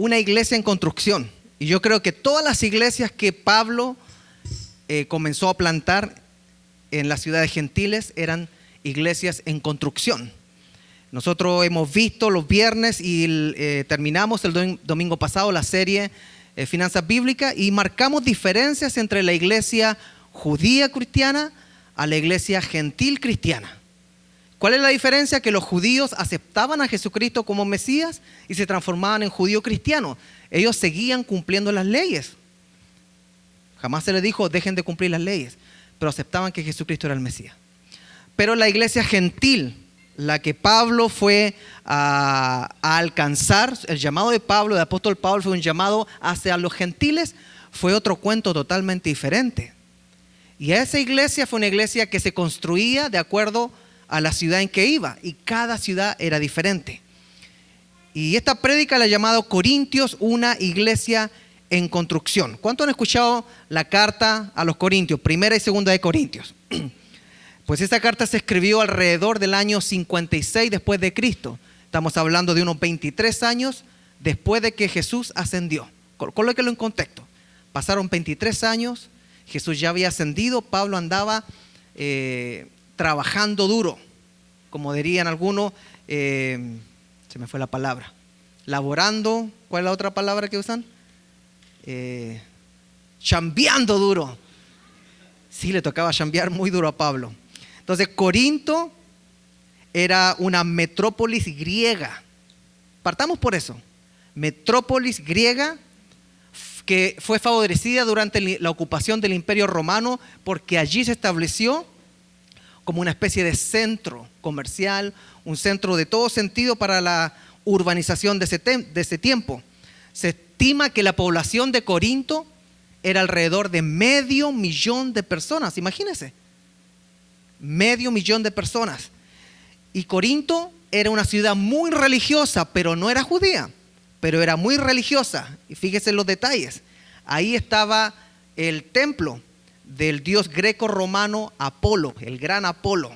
una iglesia en construcción. Y yo creo que todas las iglesias que Pablo comenzó a plantar en las ciudades gentiles eran iglesias en construcción. Nosotros hemos visto los viernes y terminamos el domingo pasado la serie Finanzas Bíblicas y marcamos diferencias entre la iglesia judía cristiana a la iglesia gentil cristiana. ¿Cuál es la diferencia? Que los judíos aceptaban a Jesucristo como Mesías y se transformaban en judíos cristianos. Ellos seguían cumpliendo las leyes. Jamás se les dijo dejen de cumplir las leyes, pero aceptaban que Jesucristo era el Mesías. Pero la iglesia gentil, la que Pablo fue a alcanzar, el llamado de Pablo, del apóstol Pablo fue un llamado hacia los gentiles, fue otro cuento totalmente diferente. Y esa iglesia fue una iglesia que se construía de acuerdo a la ciudad en que iba, y cada ciudad era diferente. Y esta prédica la ha llamado Corintios, una iglesia en construcción. ¿Cuántos han escuchado la carta a los Corintios, primera y segunda de Corintios? Pues esta carta se escribió alrededor del año 56 después de Cristo. Estamos hablando de unos 23 años después de que Jesús ascendió. Colóquelo en contexto. Pasaron 23 años, Jesús ya había ascendido, Pablo andaba trabajando duro, como dirían algunos, se me fue la palabra, laborando. ¿Cuál es la otra palabra que usan? Chambeando duro. Sí, le tocaba chambear muy duro a Pablo. Entonces, Corinto era una metrópolis griega. Partamos por eso. Metrópolis griega que fue favorecida durante la ocupación del Imperio Romano porque allí se estableció como una especie de centro comercial, un centro de todo sentido para la urbanización de ese tiempo. Se estima que la población de Corinto era alrededor de 500,000 de personas, imagínense. 500,000 de personas. Y Corinto era una ciudad muy religiosa, pero no era judía, pero era muy religiosa. Y fíjese en los detalles. Ahí estaba el templo del dios greco-romano Apolo, el gran Apolo.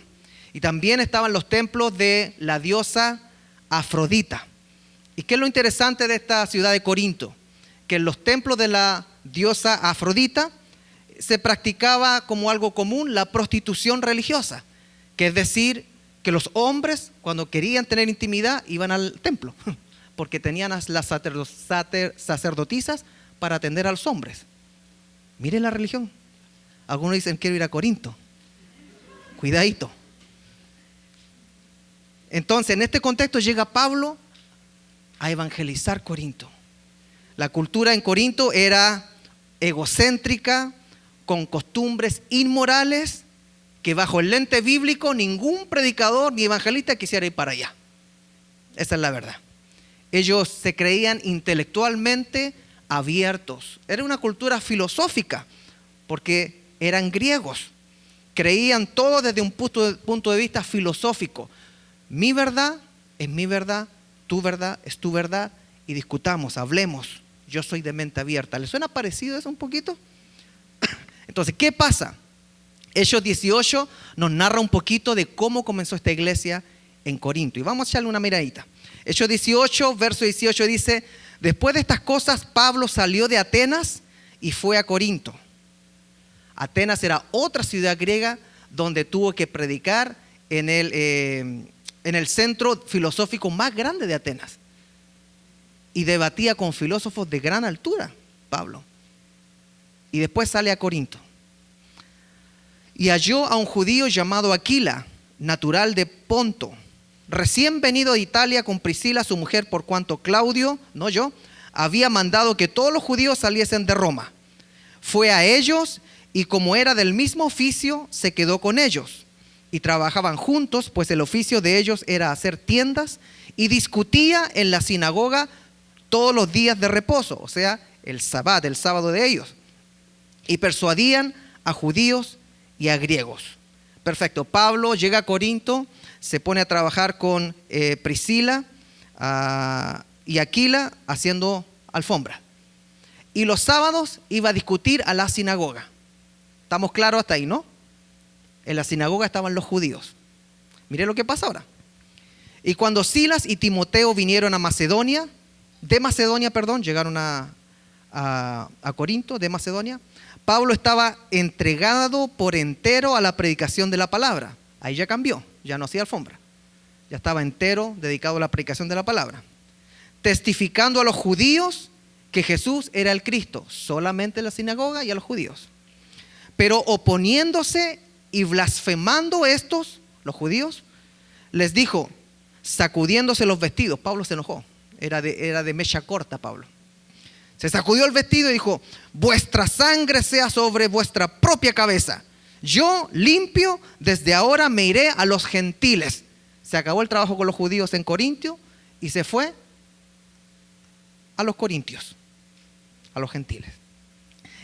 Y también estaban los templos de la diosa Afrodita. ¿Y qué es lo interesante de esta ciudad de Corinto? Que en los templos de la diosa Afrodita se practicaba como algo común la prostitución religiosa, que es decir, que los hombres cuando querían tener intimidad iban al templo, porque tenían las sacerdotisas para atender a los hombres. Miren la religión. Algunos dicen quiero ir a Corinto. Cuidadito. Entonces, en este contexto llega Pablo a evangelizar Corinto. La cultura en Corinto era egocéntrica, con costumbres inmorales, que bajo el lente bíblico ningún predicador ni evangelista quisiera ir para allá. Esa es la verdad. Ellos se creían intelectualmente abiertos. Era una cultura filosófica, porque eran griegos. Creían todo desde un punto de vista filosófico. Mi verdad es mi verdad, tu verdad es tu verdad, y discutamos, hablemos. Yo soy de mente abierta. ¿Les suena parecido eso un poquito? Entonces, ¿qué pasa? Hechos 18 nos narra un poquito de cómo comenzó esta iglesia en Corinto. Y vamos a echarle una miradita. Hechos 18, verso 18 dice: después de estas cosas, Pablo salió de Atenas y fue a Corinto. Atenas era otra ciudad griega donde tuvo que predicar en el centro filosófico más grande de Atenas. Y debatía con filósofos de gran altura, Pablo. Y después sale a Corinto. Y halló a un judío llamado Aquila, natural de Ponto, recién venido de Italia con Priscila, su mujer, por cuanto Claudio, no yo, había mandado que todos los judíos saliesen de Roma. Fue a ellos y como era del mismo oficio, se quedó con ellos. Y trabajaban juntos, pues el oficio de ellos era hacer tiendas, y discutía en la sinagoga todos los días de reposo, o sea, el sábado de ellos. Y persuadían a judíos y a griegos. Perfecto. Pablo llega a Corinto, se pone a trabajar con Priscila y Aquila haciendo alfombra. Y los sábados iba a discutir a la sinagoga. ¿Estamos claros hasta ahí, no? En la sinagoga estaban los judíos. Mire lo que pasa ahora. Y cuando Silas y Timoteo vinieron a Macedonia, de Macedonia, llegaron a Corinto, de Macedonia, Pablo estaba entregado por entero a la predicación de la palabra. Ahí ya cambió, ya no hacía alfombra. Ya estaba entero dedicado a la predicación de la palabra. Testificando a los judíos que Jesús era el Cristo, solamente en la sinagoga y a los judíos. Pero oponiéndose y blasfemando estos, los judíos, les dijo, sacudiéndose los vestidos. Pablo se enojó, era de mecha corta Pablo. Se sacudió el vestido y dijo, vuestra sangre sea sobre vuestra propia cabeza. Yo limpio, desde ahora me iré a los gentiles. Se acabó el trabajo con los judíos en Corintio y se fue a los corintios, a los gentiles.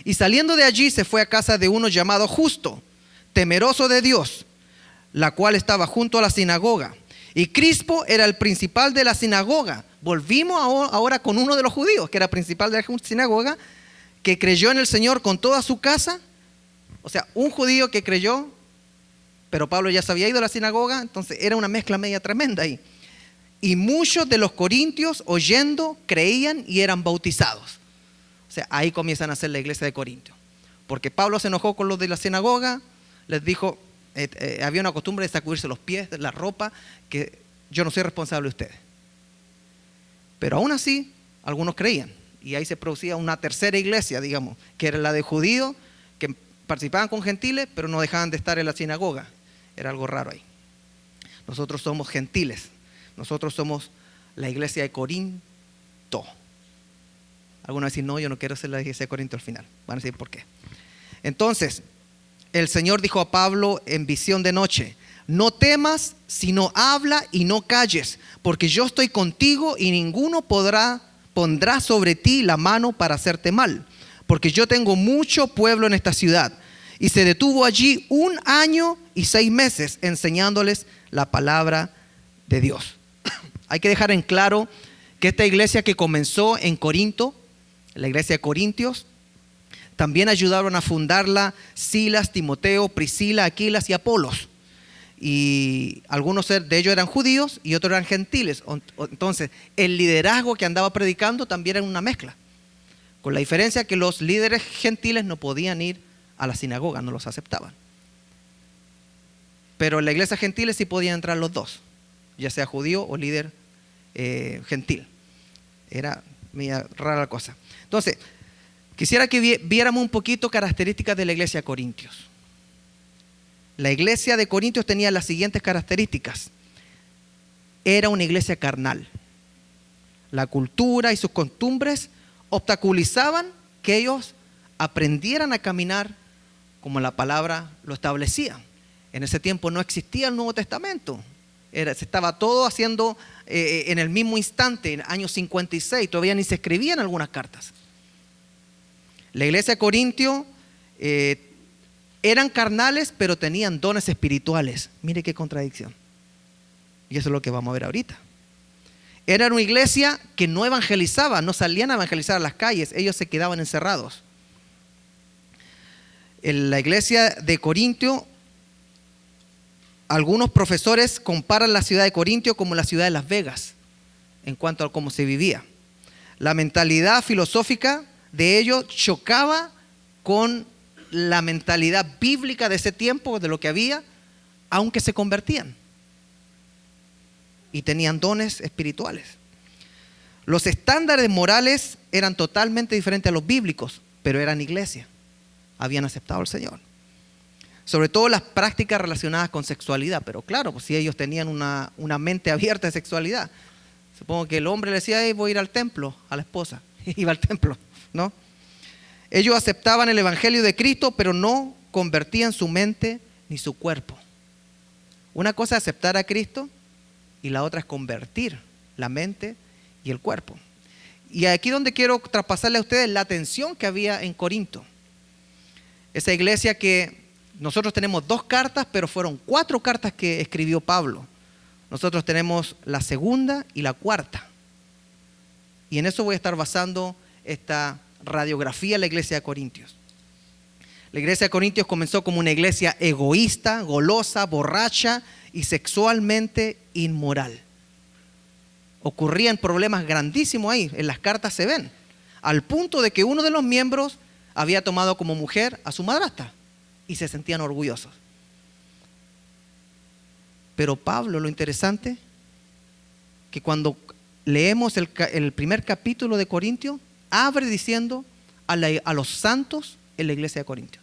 Y saliendo de allí se fue a casa de uno llamado Justo, temeroso de Dios, la cual estaba junto a la sinagoga. Y Crispo era el principal de la sinagoga. Volvimos ahora con uno de los judíos, que era principal de la sinagoga, que creyó en el Señor con toda su casa. O sea, un judío que creyó, pero Pablo ya se había ido a la sinagoga, entonces era una mezcla media tremenda ahí. Y muchos de los corintios, oyendo, creían y eran bautizados. O sea, ahí comienzan a hacer la iglesia de Corintio. Porque Pablo se enojó con los de la sinagoga, les dijo, había una costumbre de sacudirse los pies, la ropa, que yo no soy responsable de ustedes. Pero aún así, algunos creían. Y ahí se producía una tercera iglesia, digamos, que era la de judíos, que participaban con gentiles, pero no dejaban de estar en la sinagoga. Era algo raro ahí. Nosotros somos gentiles. Nosotros somos la iglesia de Corinto. Algunos van a decir, no, yo no quiero ser la iglesia de Corinto al final. Van a decir, ¿por qué? Entonces, el Señor dijo a Pablo en visión de noche, no temas, sino habla y no calles, porque yo estoy contigo y ninguno pondrá sobre ti la mano para hacerte mal, porque yo tengo mucho pueblo en esta ciudad. Y se detuvo allí 1 año y 6 meses enseñándoles la palabra de Dios. Hay que dejar en claro que esta iglesia que comenzó en Corinto, la iglesia de Corintios, también ayudaron a fundarla Silas, Timoteo, Priscila, Aquilas y Apolos. Y algunos de ellos eran judíos y otros eran gentiles. Entonces, el liderazgo que andaba predicando también era una mezcla. Con la diferencia que los líderes gentiles no podían ir a la sinagoga, no los aceptaban. Pero en la iglesia gentil sí podían entrar los dos, ya sea judío o líder gentil. Era media rara la cosa. Entonces, quisiera que viéramos un poquito características de la iglesia de Corintios. La iglesia de Corintios tenía las siguientes características. Era una iglesia carnal. La cultura y sus costumbres obstaculizaban que ellos aprendieran a caminar como la palabra lo establecía. En ese tiempo no existía el Nuevo Testamento. Se estaba todo haciendo en el mismo instante, en el año 56. Todavía ni se escribían algunas cartas. La iglesia de Corintio eran carnales, pero tenían dones espirituales. Mire qué contradicción. Y eso es lo que vamos a ver ahorita. Era una iglesia que no evangelizaba, no salían a evangelizar a las calles, ellos se quedaban encerrados. En la iglesia de Corintio, algunos profesores comparan la ciudad de Corintio como la ciudad de Las Vegas, en cuanto a cómo se vivía. La mentalidad filosófica de ellos chocaba con la mentalidad bíblica de ese tiempo, de lo que había, aunque se convertían y tenían dones espirituales. Los estándares morales eran totalmente diferentes a los bíblicos, pero eran iglesia, habían aceptado al Señor. Sobre todo las prácticas relacionadas con sexualidad, pero claro, pues si ellos tenían una mente abierta de sexualidad, supongo que el hombre le decía, hey, voy a ir al templo, a la esposa, iba al templo, ¿no? Ellos aceptaban el evangelio de Cristo, pero no convertían su mente ni su cuerpo. Una cosa es aceptar a Cristo y la otra es convertir la mente y el cuerpo. Y aquí donde quiero traspasarle a ustedes la atención que había en Corinto. Esa iglesia que nosotros tenemos 2 cartas, pero fueron 4 cartas que escribió Pablo. Nosotros tenemos la segunda y la cuarta. Y en eso voy a estar basando esta radiografía de la iglesia de Corintios. La iglesia de Corintios comenzó como una iglesia egoísta, golosa, borracha y sexualmente inmoral. ocurrían problemas grandísimos ahí, en las cartas se ven, al punto de que uno de los miembros había tomado como mujer a su madrastra y se sentían orgullosos. Pero Pablo, lo interesante, que cuando leemos el primer capítulo de Corintios, abre diciendo a los santos en la iglesia de Corintios.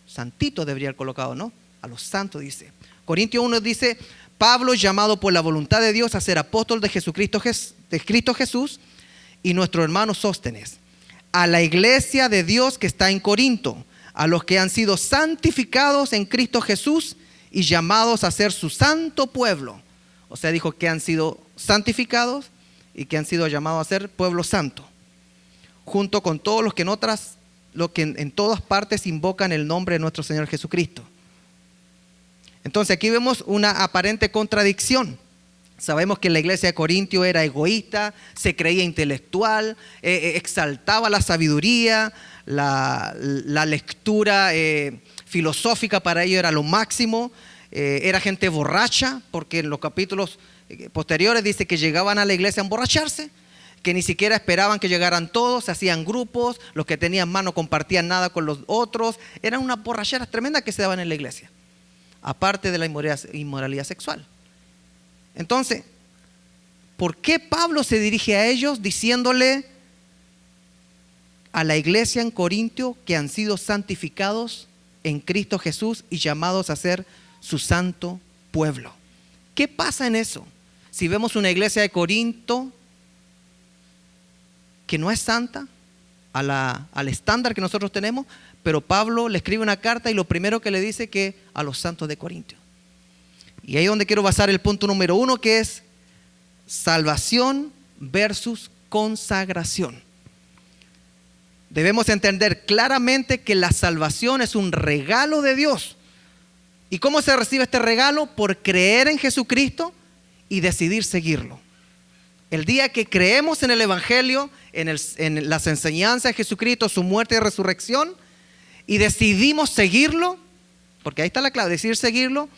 Santito debería haber colocado, ¿no? A los santos dice. Corintios 1 dice: Pablo, llamado por la voluntad de Dios a ser apóstol de Cristo Jesús, y nuestro hermano Sóstenes, a la iglesia de Dios que está en Corinto, a los que han sido santificados en Cristo Jesús y llamados a ser su santo pueblo. O sea, dijo que han sido santificados y que han sido llamados a ser pueblo santo, junto con todos los que en todas partes invocan el nombre de nuestro Señor Jesucristo. Entonces aquí vemos una aparente contradicción. Sabemos que la iglesia de Corintio era egoísta, se creía intelectual, exaltaba la sabiduría, la lectura filosófica para ellos era lo máximo. Era gente borracha, porque en los capítulos posteriores dice que llegaban a la iglesia a emborracharse, que ni siquiera esperaban que llegaran todos, se hacían grupos, los que tenían más no compartían nada con los otros. Eran unas borracheras tremendas que se daban en la iglesia, aparte de la inmoralidad sexual. Entonces, ¿por qué Pablo se dirige a ellos diciéndole a la iglesia en Corintio que han sido santificados en Cristo Jesús y llamados a ser su santo pueblo? ¿Qué pasa en eso? Si vemos una iglesia de Corinto que no es santa al estándar que nosotros tenemos, pero Pablo le escribe una carta y lo primero que le dice que a los santos de Corinto. Y ahí es donde quiero basar el punto número 1, que es salvación versus consagración. Debemos entender claramente que la salvación es un regalo de Dios. ¿Y cómo se recibe este regalo? Por creer en Jesucristo y decidir seguirlo. El día que creemos en el Evangelio, en las enseñanzas de Jesucristo, su muerte y resurrección, y decidimos seguirlo, porque ahí está la clave, decidir seguirlo,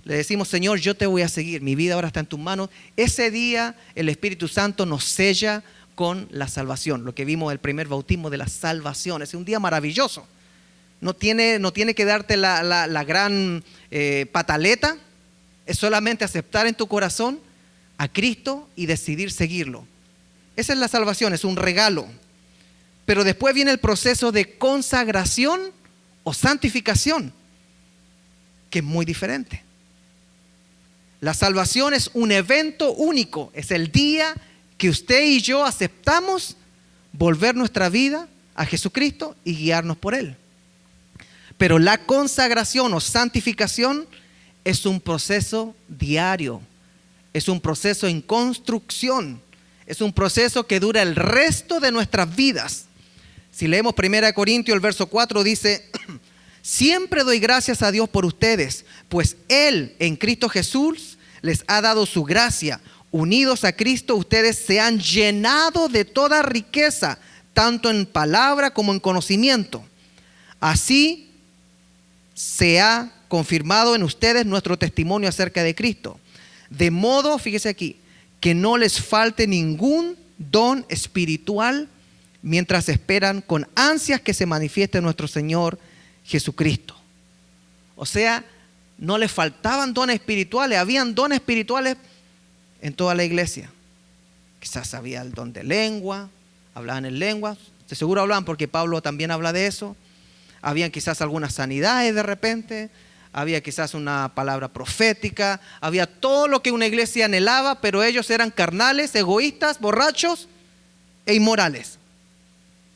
le decimos: Señor, yo te voy a seguir, mi vida ahora está en tus manos. Ese día el Espíritu Santo nos sella con la salvación, lo que vimos el primer bautismo de la salvación. Es un día maravilloso. No tiene que darte la gran pataleta, es solamente aceptar en tu corazón a Cristo y decidir seguirlo. Esa es la salvación, es un regalo. Pero después viene el proceso de consagración o santificación, que es muy diferente. La salvación es un evento único, es el día que usted y yo aceptamos volver nuestra vida a Jesucristo y guiarnos por Él. Pero la consagración o santificación es un proceso diario, es un proceso en construcción, es un proceso que dura el resto de nuestras vidas. Si leemos 1 Corintios, el verso 4 dice: siempre doy gracias a Dios por ustedes, pues Él en Cristo Jesús les ha dado su gracia. Unidos a Cristo, ustedes se han llenado de toda riqueza, tanto en palabra como en conocimiento. Así se ha confirmado en ustedes nuestro testimonio acerca de Cristo. De modo, fíjese aquí, que no les falte ningún don espiritual mientras esperan con ansias que se manifieste nuestro Señor Jesucristo. O sea, no les faltaban dones espirituales, habían dones espirituales en toda la iglesia. Quizás había el don de lengua, hablaban en lenguas, de seguro hablaban porque Pablo también habla de eso. Habían quizás algunas sanidades de repente, había quizás una palabra profética, había todo lo que una iglesia anhelaba, pero ellos eran carnales, egoístas, borrachos e inmorales.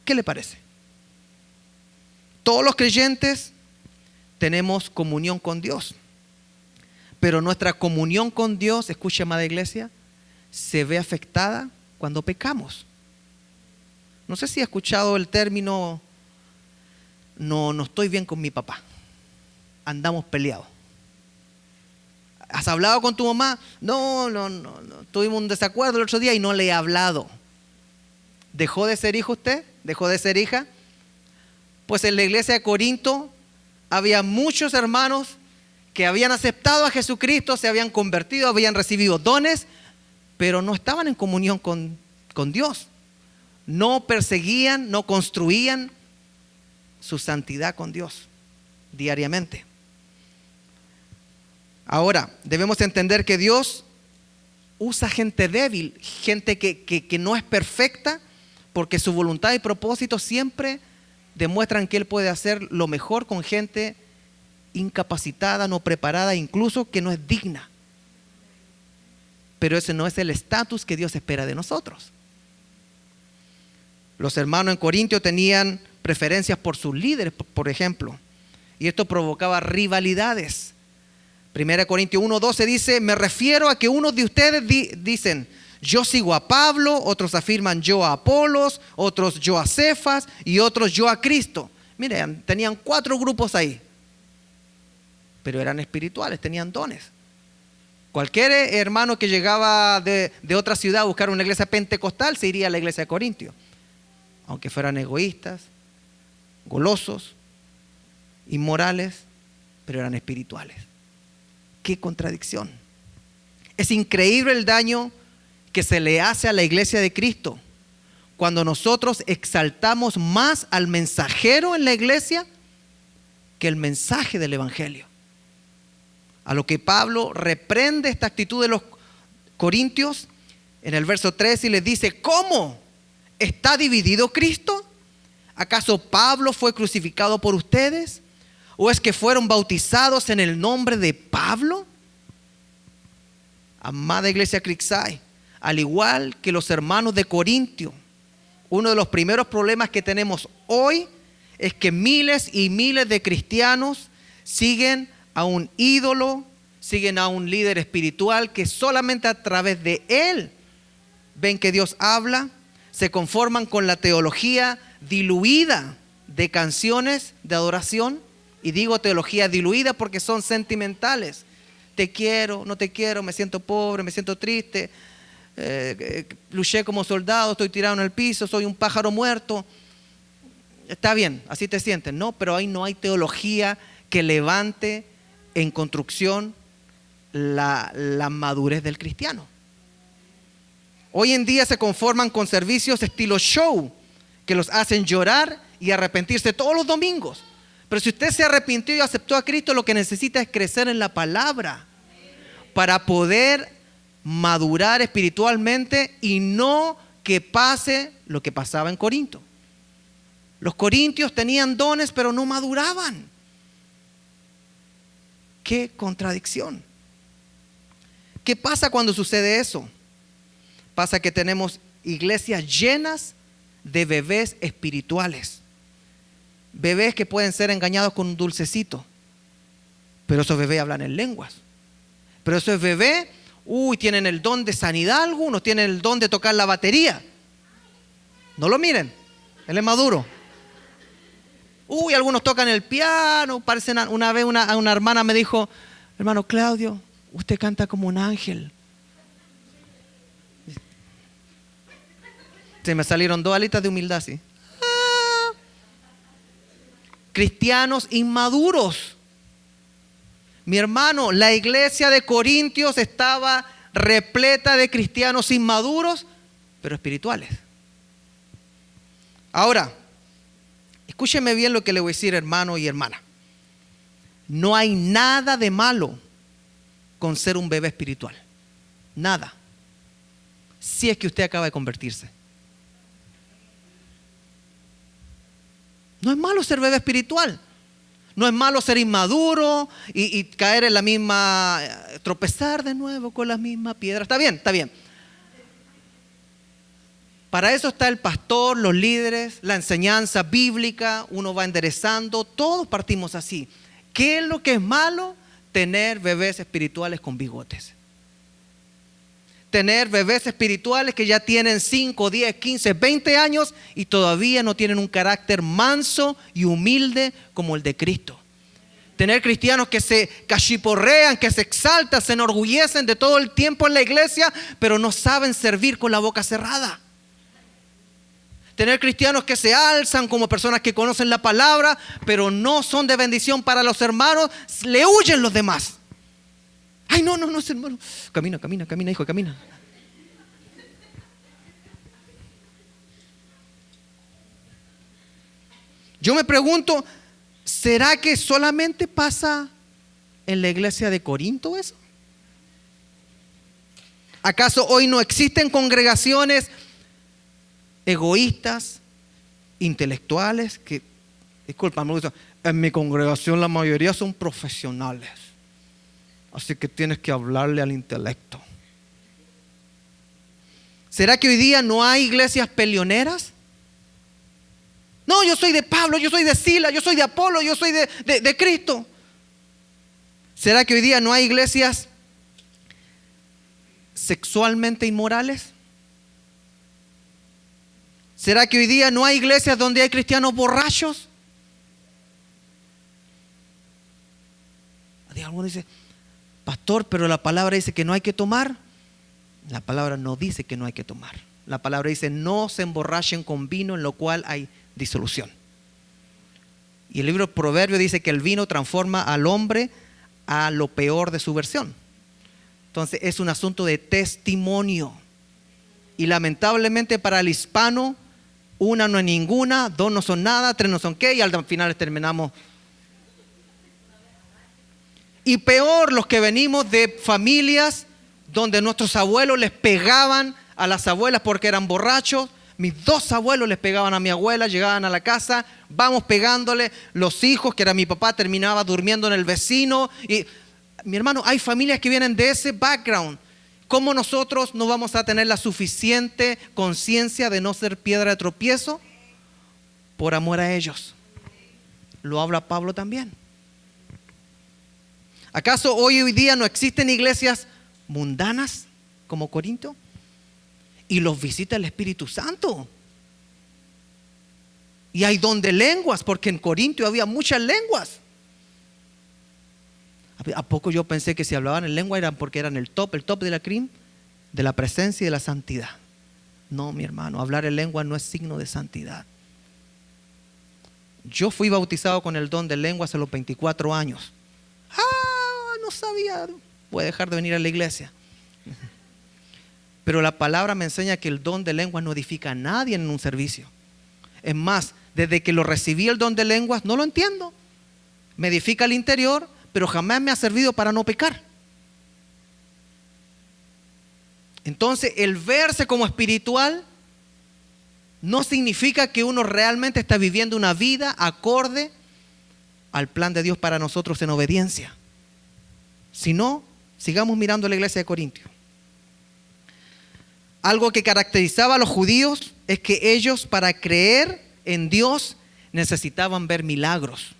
¿Qué le parece? Todos los creyentes tenemos comunión con Dios, pero nuestra comunión con Dios, escuche, amada iglesia, se ve afectada cuando pecamos. No sé si ha escuchado el término: no estoy bien con mi papá, andamos peleados. ¿Has hablado con tu mamá? No, tuvimos un desacuerdo el otro día y no le he hablado. ¿Dejó de ser hijo usted? ¿Dejó de ser hija? Pues en la iglesia de Corinto había muchos hermanos que habían aceptado a Jesucristo, se habían convertido, habían recibido dones, pero no estaban en comunión con Dios. No perseguían, no construían su santidad con Dios diariamente. Ahora, debemos entender que Dios usa gente débil, gente que no es perfecta, porque su voluntad y propósito siempre demuestran que Él puede hacer lo mejor con gente incapacitada, no preparada, incluso que no es digna. Pero ese no es el estatus que Dios espera de nosotros. Los hermanos en Corintio tenían preferencias por sus líderes, por ejemplo, y esto provocaba rivalidades. 1 Corintios 1:12 dice: me refiero a que unos de ustedes dicen, yo sigo a Pablo, otros afirman yo a Apolos, otros yo a Cefas y otros yo a Cristo. Miren, tenían 4 grupos ahí, pero eran espirituales, tenían dones. Cualquier hermano que llegaba de otra ciudad a buscar una iglesia pentecostal se iría a la iglesia de Corintio, aunque fueran egoístas, golosos, inmorales, pero eran espirituales. ¡Qué contradicción! Es increíble el daño que se le hace a la iglesia de Cristo cuando nosotros exaltamos más al mensajero en la iglesia que el mensaje del evangelio. A lo que Pablo reprende esta actitud de los corintios en el verso 3 y les dice: ¿cómo? ¿Está dividido Cristo? ¿Acaso Pablo fue crucificado por ustedes? ¿O es que fueron bautizados en el nombre de Pablo? Amada iglesia Crixai, al igual que los hermanos de Corintio, uno de los primeros problemas que tenemos hoy es que miles y miles de cristianos siguen a un ídolo, siguen a un líder espiritual que solamente a través de él ven que Dios habla, se conforman con la teología diluida de canciones de adoración. Y digo teología diluida porque son sentimentales. Te quiero, no te quiero, me siento pobre, me siento triste, luché como soldado, estoy tirado en el piso, soy un pájaro muerto. Está bien, así te sientes. No, pero ahí no hay teología que levante en construcción la madurez del cristiano. Hoy en día se conforman con servicios estilo show que los hacen llorar y arrepentirse todos los domingos. Pero si usted se arrepintió y aceptó a Cristo, lo que necesita es crecer en la palabra para poder madurar espiritualmente y no que pase lo que pasaba en Corinto. Los corintios tenían dones, pero no maduraban. ¡Qué contradicción! ¿Qué pasa cuando sucede eso? Pasa que tenemos iglesias llenas de bebés espirituales. Bebés que pueden ser engañados con un dulcecito, pero esos bebés hablan en lenguas. Pero esos bebés, tienen el don de sanidad, algunos tienen el don de tocar la batería. No lo miren, él es maduro. Algunos tocan el piano, parecen. Una vez una hermana me dijo: hermano Claudio, usted canta como un ángel. Se me salieron 2 alitas de humildad, ¿sí? Cristianos inmaduros. Mi hermano, la iglesia de Corintios estaba repleta de cristianos inmaduros, pero espirituales. Ahora, escúcheme bien lo que le voy a decir, hermano y hermana. No hay nada de malo con ser un bebé espiritual. Nada. Si es que usted acaba de convertirse. No es malo ser bebé espiritual. No es malo ser inmaduro y caer en la misma, tropezar de nuevo con la misma piedra. Está bien, está bien. Para eso está el pastor, los líderes, la enseñanza bíblica. Uno va enderezando, todos partimos así. ¿Qué es lo que es malo? Tener bebés espirituales con bigotes. Tener bebés espirituales que ya tienen 5, 10, 15, 20 años y todavía no tienen un carácter manso y humilde como el de Cristo. Tener cristianos que se cachiporrean, que se exaltan, se enorgullecen de todo el tiempo en la iglesia, pero no saben servir con la boca cerrada. Tener cristianos que se alzan como personas que conocen la palabra, pero no son de bendición para los hermanos, le huyen los demás. Ay, no, hermano. Camina, hijo, camina. Yo me pregunto, ¿será que solamente pasa en la iglesia de Corinto eso? ¿Acaso hoy no existen congregaciones egoístas, intelectuales, que, disculpa, en mi congregación la mayoría son profesionales, así que tienes que hablarle al intelecto? ¿Será que hoy día no hay iglesias peleoneras? No, yo soy de Pablo, yo soy de Silas, yo soy de Apolo, yo soy de Cristo. ¿Será que hoy día no hay iglesias sexualmente inmorales? ¿Será que hoy día no hay iglesias donde hay cristianos borrachos? Alguno dice, pastor, pero la palabra dice que no hay que tomar. La palabra no dice que no hay que tomar. La palabra dice, no se emborrachen con vino en lo cual hay disolución. Y el libro de Proverbios dice que el vino transforma al hombre a lo peor de su versión. Entonces es un asunto de testimonio. Y lamentablemente para el hispano, una no es ninguna, dos no son nada, tres no son qué, y al final terminamos. Y peor los que venimos de familias donde nuestros abuelos les pegaban a las abuelas porque eran borrachos. Mis dos abuelos les pegaban a mi abuela, llegaban a la casa, vamos pegándole. Los hijos, que era mi papá, terminaba durmiendo en el vecino. Y mi hermano, hay familias que vienen de ese background. ¿Cómo nosotros no vamos a tener la suficiente conciencia de no ser piedra de tropiezo? Por amor a ellos. Lo habla Pablo también. ¿Acaso hoy día no existen iglesias mundanas como Corinto? Y los visita el Espíritu Santo. Y hay don de lenguas, porque en Corinto había muchas lenguas. ¿A poco yo pensé que si hablaban en lengua eran porque eran el top de la cream, de la presencia y de la santidad? No, mi hermano, hablar en lengua no es signo de santidad. Yo fui bautizado con el don de lenguas a los 24 años. No sabía, voy a dejar de venir a la iglesia. Pero la palabra me enseña que el don de lenguas no edifica a nadie en un servicio. Es más, desde que lo recibí el don de lenguas, no lo entiendo. Me edifica el interior, pero jamás me ha servido para no pecar. Entonces, el verse como espiritual no significa que uno realmente está viviendo una vida acorde al plan de Dios para nosotros en obediencia. Si no, sigamos mirando la iglesia de Corintios. Algo que caracterizaba a los judíos es que ellos, para creer en Dios, necesitaban ver milagros.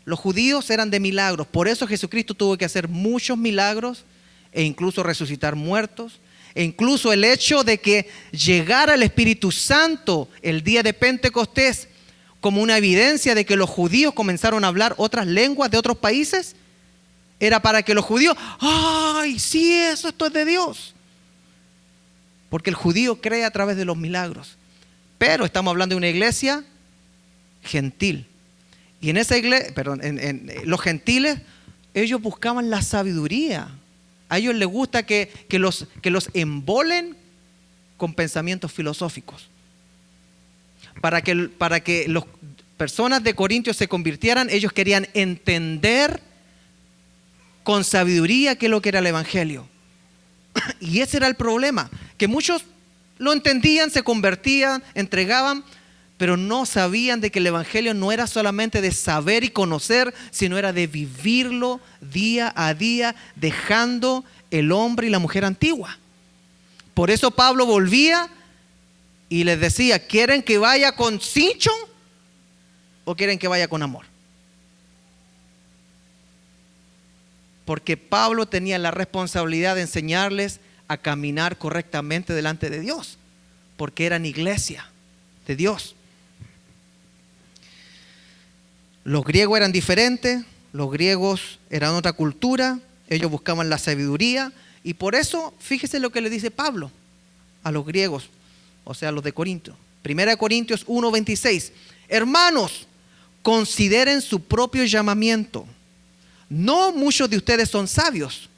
Los judíos eran de milagros, por eso Jesucristo tuvo que hacer muchos milagros e incluso resucitar muertos, e incluso el hecho de que llegara el Espíritu Santo el día de Pentecostés como una evidencia de que los judíos comenzaron a hablar otras lenguas de otros países, era para que los judíos, ¡ay, sí, esto es de Dios! Porque el judío cree a través de los milagros. Pero estamos hablando de una iglesia gentil. Y en esa iglesia, los gentiles, ellos buscaban la sabiduría. A ellos les gusta que los embolen con pensamientos filosóficos. Para que las personas de Corintios se convirtieran, ellos querían entender con sabiduría qué es lo que era el evangelio. Y ese era el problema, que muchos lo entendían, se convertían, entregaban, pero no sabían de que el evangelio no era solamente de saber y conocer, sino era de vivirlo día a día, dejando el hombre y la mujer antigua. Por eso Pablo volvía y les decía, ¿quieren que vaya con cincho o quieren que vaya con amor? Porque Pablo tenía la responsabilidad de enseñarles a caminar correctamente delante de Dios, porque eran iglesia de Dios. Los griegos eran diferentes, los griegos eran otra cultura, ellos buscaban la sabiduría, y por eso, fíjese lo que le dice Pablo a los griegos, o sea, a los de Corinto. 1 Corintios 1:26. Hermanos, consideren su propio llamamiento. No muchos de ustedes son sabios.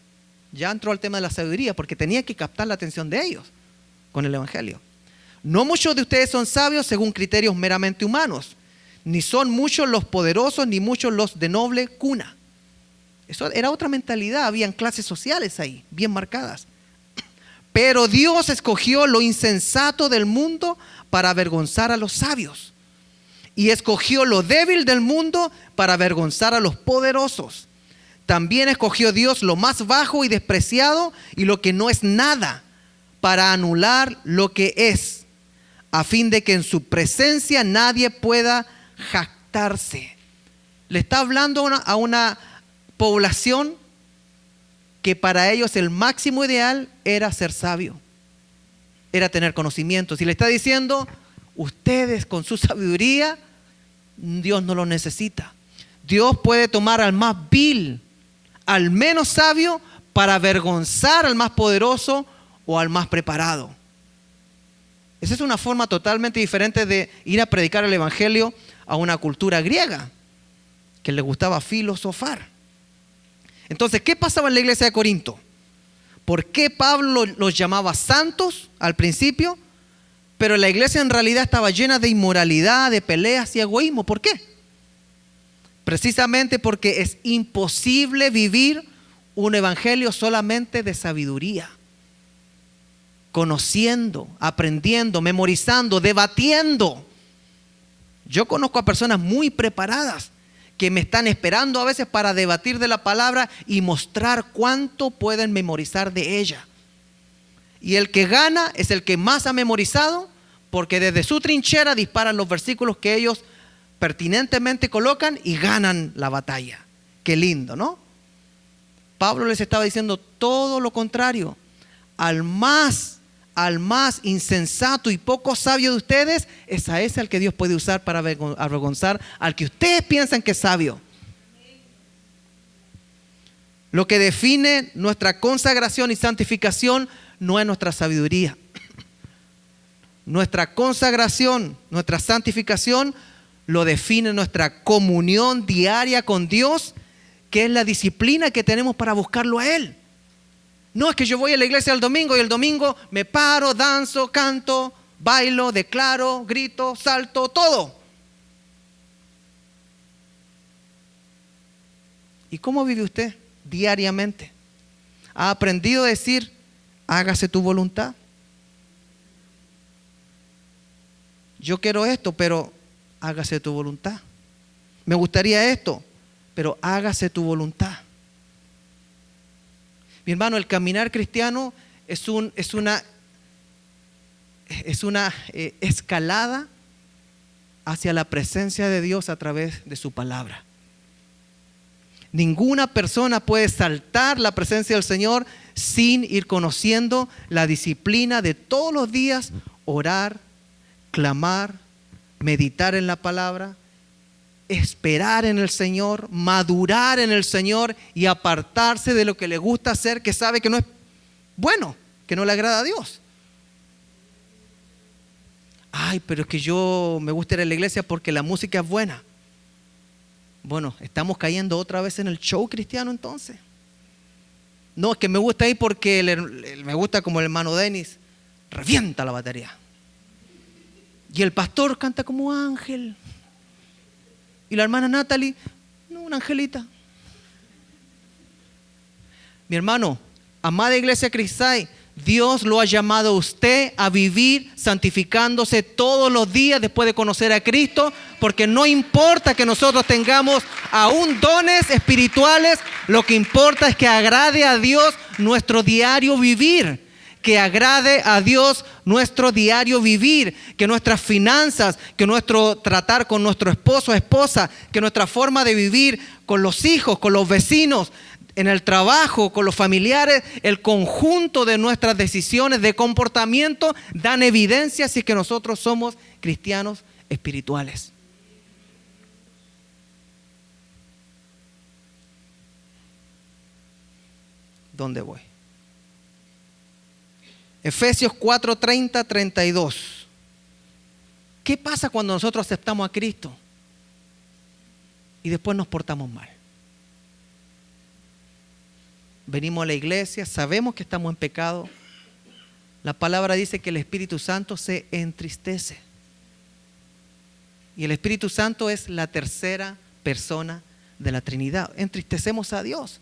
Ya entró al tema de la sabiduría porque tenía que captar la atención de ellos con el evangelio. No muchos de ustedes son sabios según criterios meramente humanos, ni son muchos los poderosos, ni muchos los de noble cuna. Eso era otra mentalidad, habían clases sociales ahí, bien marcadas. Pero Dios escogió lo insensato del mundo para avergonzar a los sabios. Y escogió lo débil del mundo para avergonzar a los poderosos. También escogió Dios lo más bajo y despreciado y lo que no es nada, para anular lo que es, a fin de que en su presencia nadie pueda jactarse. Le está hablando a una población que para ellos el máximo ideal era ser sabio, era tener conocimientos. Y le está diciendo, ustedes con su sabiduría, Dios no lo necesita. Dios puede tomar al más vil, al menos sabio, para avergonzar al más poderoso o al más preparado. Esa es una forma totalmente diferente de ir a predicar el evangelio a una cultura griega que le gustaba filosofar. Entonces, ¿qué pasaba en la iglesia de Corinto? ¿Por qué Pablo los llamaba santos al principio? Pero la iglesia en realidad estaba llena de inmoralidad, de peleas y egoísmo. ¿Por qué? Precisamente porque es imposible vivir un evangelio solamente de sabiduría. Conociendo, aprendiendo, memorizando, debatiendo. Yo conozco a personas muy preparadas que me están esperando a veces para debatir de la palabra y mostrar cuánto pueden memorizar de ella. Y el que gana es el que más ha memorizado, porque desde su trinchera disparan los versículos que ellos pertinentemente colocan y ganan la batalla. Qué lindo, ¿no? Pablo les estaba diciendo todo lo contrario. Al más insensato y poco sabio de ustedes, es a ese al que Dios puede usar para avergonzar al que ustedes piensan que es sabio. Lo que define nuestra consagración y santificación no es nuestra sabiduría. Nuestra consagración, nuestra santificación lo define nuestra comunión diaria con Dios, que es la disciplina que tenemos para buscarlo a Él. No es que yo voy a la iglesia el domingo y el domingo me paro, danzo, canto, bailo, declaro, grito, salto, todo. ¿Y cómo vive usted diariamente? ¿Ha aprendido a decir, hágase tu voluntad? Yo quiero esto, pero hágase tu voluntad. Me gustaría esto, pero hágase tu voluntad. Mi hermano, el caminar cristiano es una escalada hacia la presencia de Dios a través de su palabra. Ninguna persona puede saltar la presencia del Señor sin ir conociendo la disciplina de todos los días orar, clamar, meditar en la palabra, esperar en el Señor, madurar en el Señor y apartarse de lo que le gusta hacer, que sabe que no es bueno, que no le agrada a Dios. Ay, pero es que yo me gusta ir a la iglesia porque la música es buena. Bueno, estamos cayendo otra vez en el show cristiano entonces. No, es que me gusta ir porque me gusta como el hermano Denis revienta la batería. Y el pastor canta como ángel. Y la hermana Natalie, no, una angelita. Mi hermano, amada iglesia Crisay, Dios lo ha llamado a usted a vivir santificándose todos los días después de conocer a Cristo, porque no importa que nosotros tengamos aún dones espirituales, lo que importa es que agrade a Dios nuestro diario vivir. Que agrade a Dios nuestro diario vivir, que nuestras finanzas, que nuestro tratar con nuestro esposo o esposa, que nuestra forma de vivir con los hijos, con los vecinos, en el trabajo, con los familiares, el conjunto de nuestras decisiones de comportamiento dan evidencia si es que nosotros somos cristianos espirituales. ¿Dónde voy? Efesios 4:30, 32. ¿Qué pasa cuando nosotros aceptamos a Cristo y después nos portamos mal? Venimos a la iglesia, sabemos que estamos en pecado. La palabra dice que el Espíritu Santo se entristece. Y el Espíritu Santo es la tercera persona de la Trinidad. Entristecemos a Dios.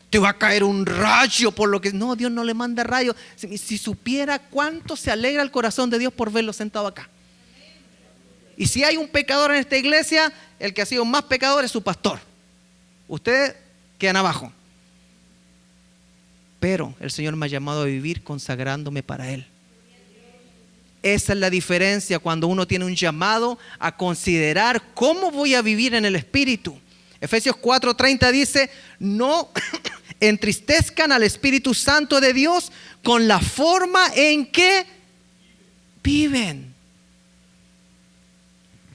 Te va a caer un rayo por lo que... No, Dios no le manda rayo. Si supiera cuánto se alegra el corazón de Dios por verlo sentado acá. Y si hay un pecador en esta iglesia, el que ha sido más pecador es su pastor. Ustedes quedan abajo. Pero el Señor me ha llamado a vivir consagrándome para Él. Esa es la diferencia cuando uno tiene un llamado a considerar cómo voy a vivir en el Espíritu. Efesios 4:30 dice, no entristezcan al Espíritu Santo de Dios con la forma en que viven.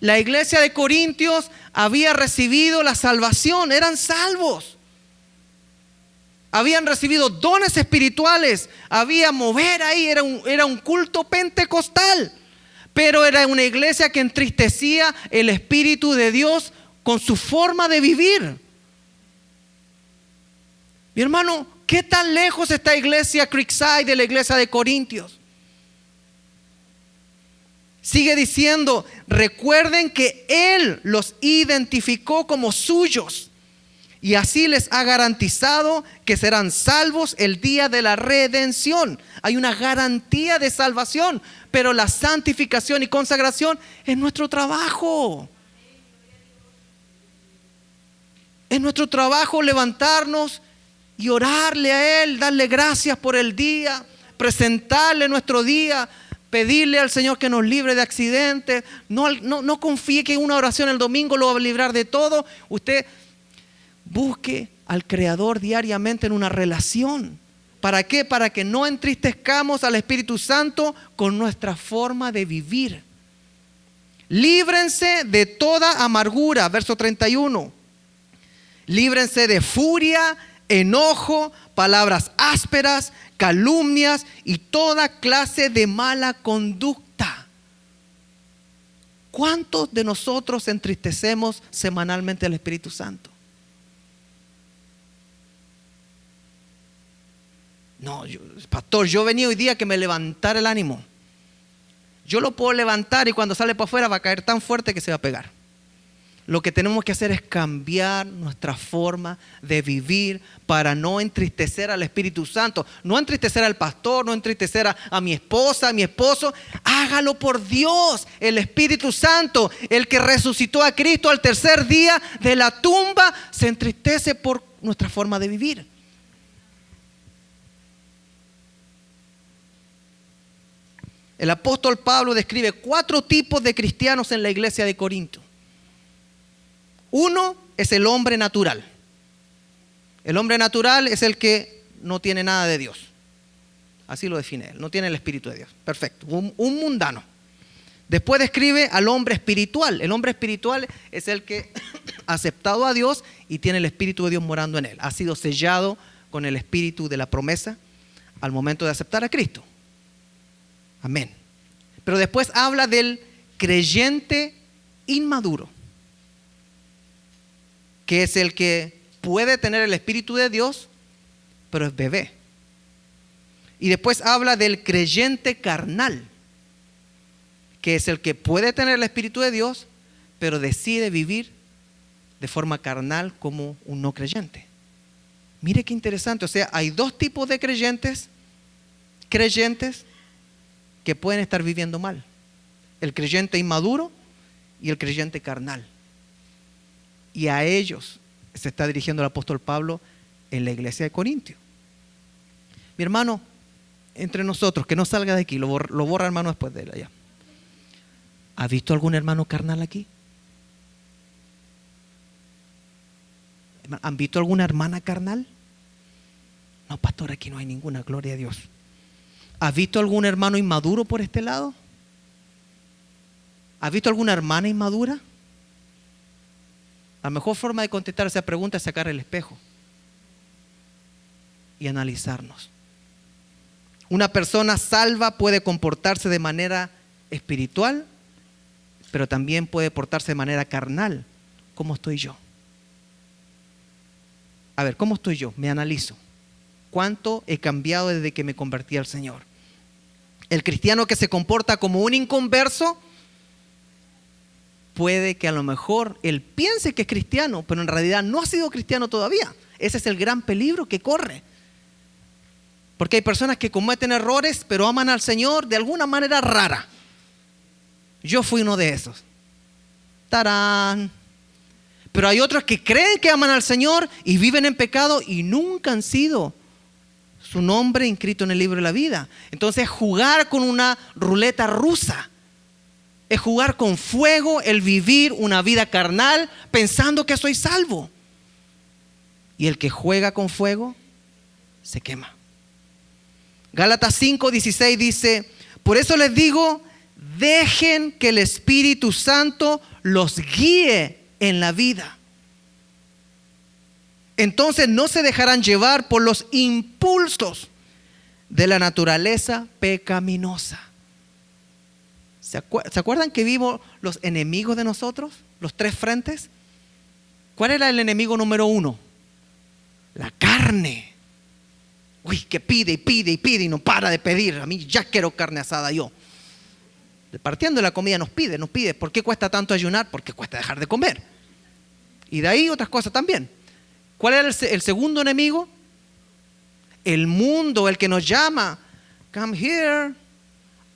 La iglesia de Corintios había recibido la salvación, eran salvos. Habían recibido dones espirituales, había mover ahí, era un culto pentecostal. Pero era una iglesia que entristecía el Espíritu de Dios con su forma de vivir. Mi hermano, ¿qué tan lejos está iglesia Creekside de la iglesia de Corintios? Sigue diciendo, recuerden que Él los identificó como suyos y así les ha garantizado que serán salvos el día de la redención. Hay una garantía de salvación, pero la santificación y consagración es nuestro trabajo. Es nuestro trabajo levantarnos y orarle a Él, darle gracias por el día, presentarle nuestro día, pedirle al Señor que nos libre de accidentes. No confíe que una oración el domingo lo va a librar de todo. Usted busque al Creador diariamente en una relación. ¿Para qué? Para que no entristezcamos al Espíritu Santo con nuestra forma de vivir. Líbrense de toda amargura, verso 31. Líbrense de furia, enojo, palabras ásperas, calumnias y toda clase de mala conducta. ¿Cuántos de nosotros entristecemos semanalmente al Espíritu Santo? No, pastor, yo venía hoy día que me levantara el ánimo. Yo lo puedo levantar y cuando sale para afuera va a caer tan fuerte que se va a pegar. Lo que tenemos que hacer es cambiar nuestra forma de vivir para no entristecer al Espíritu Santo. No entristecer al pastor, no entristecer a mi esposa, a mi esposo. Hágalo por Dios, el Espíritu Santo, el que resucitó a Cristo al tercer día de la tumba, se entristece por nuestra forma de vivir. El apóstol Pablo describe 4 tipos de cristianos en la iglesia de Corinto. Uno es el hombre natural. El hombre natural es el que no tiene nada de Dios. Así lo define él, no tiene el Espíritu de Dios. Perfecto, un mundano. Después describe al hombre espiritual. El hombre espiritual es el que ha aceptado a Dios y tiene el Espíritu de Dios morando en él. Ha sido sellado con el Espíritu de la promesa al momento de aceptar a Cristo. Amén. Pero después habla del creyente inmaduro, que es el que puede tener el Espíritu de Dios, pero es bebé. Y después habla del creyente carnal, que es el que puede tener el Espíritu de Dios, pero decide vivir de forma carnal como un no creyente. Mire qué interesante, o sea, hay 2 tipos de creyentes que pueden estar viviendo mal. El creyente inmaduro y el creyente carnal. Y a ellos se está dirigiendo el apóstol Pablo en la iglesia de Corintio. Mi hermano, entre nosotros, que no salga de aquí, lo borra hermano después de él allá. ¿Ha visto algún hermano carnal aquí? ¿Han visto alguna hermana carnal? No, pastor, aquí no hay ninguna, gloria a Dios. ¿Has visto algún hermano inmaduro por este lado? ¿Has visto alguna hermana inmadura? La mejor forma de contestar esa pregunta es sacar el espejo y analizarnos. Una persona salva puede comportarse de manera espiritual, pero también puede portarse de manera carnal. ¿Cómo estoy yo? A ver, ¿cómo estoy yo? Me analizo. ¿Cuánto he cambiado desde que me convertí al Señor? El cristiano que se comporta como un inconverso puede que a lo mejor él piense que es cristiano, pero en realidad no ha sido cristiano todavía. Ese es el gran peligro que corre. Porque hay personas que cometen errores, pero aman al Señor de alguna manera rara. Yo fui uno de esos. ¡Tarán! Pero hay otros que creen que aman al Señor y viven en pecado y nunca han sido su nombre inscrito en el libro de la vida. Entonces, jugar con una ruleta rusa es jugar con fuego, el vivir una vida carnal pensando que soy salvo. Y el que juega con fuego se quema. Gálatas 5:16 dice: por eso les digo, dejen que el Espíritu Santo los guíe en la vida. Entonces no se dejarán llevar por los impulsos de la naturaleza pecaminosa. ¿Se acuerdan que vimos los enemigos de nosotros? Los tres frentes. ¿Cuál era el enemigo número 1? La carne. Uy, que pide y pide y pide y no para de pedir. A mí ya quiero carne asada yo. Partiendo de la comida nos pide. ¿Por qué cuesta tanto ayunar? Porque cuesta dejar de comer. Y de ahí otras cosas también. ¿Cuál era el segundo enemigo? El mundo, el que nos llama. Come here.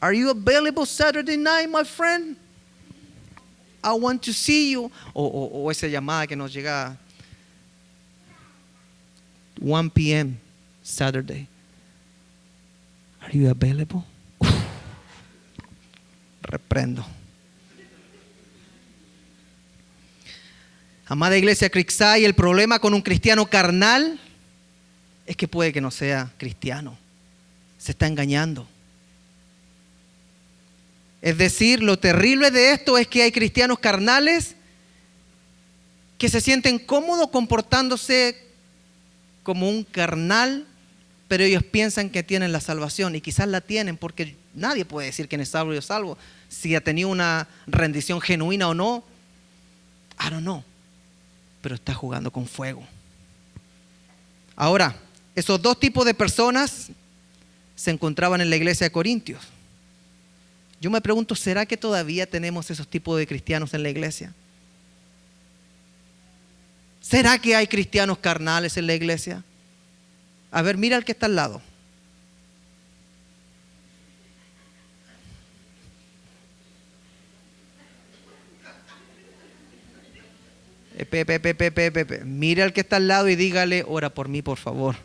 Are you available Saturday night, my friend? I want to see you. O esa llamada que nos llega 1 p.m. Saturday. Are you available? Reprendo. Amada iglesia Creekside, el problema con un cristiano carnal es que puede que no sea cristiano. Se está engañando. Es decir, lo terrible de esto es que hay cristianos carnales que se sienten cómodos comportándose como un carnal, pero ellos piensan que tienen la salvación y quizás la tienen porque nadie puede decir quién es salvo y es salvo. Si ha tenido una rendición genuina o no, I don't know. Pero está jugando con fuego. Ahora, esos dos tipos de personas se encontraban en la iglesia de Corintios. Yo me pregunto, ¿será que todavía tenemos esos tipos de cristianos en la iglesia? ¿Será que hay cristianos carnales en la iglesia? A ver, mira al que está al lado. Mire al que está al lado y dígale: ora por mí, por favor.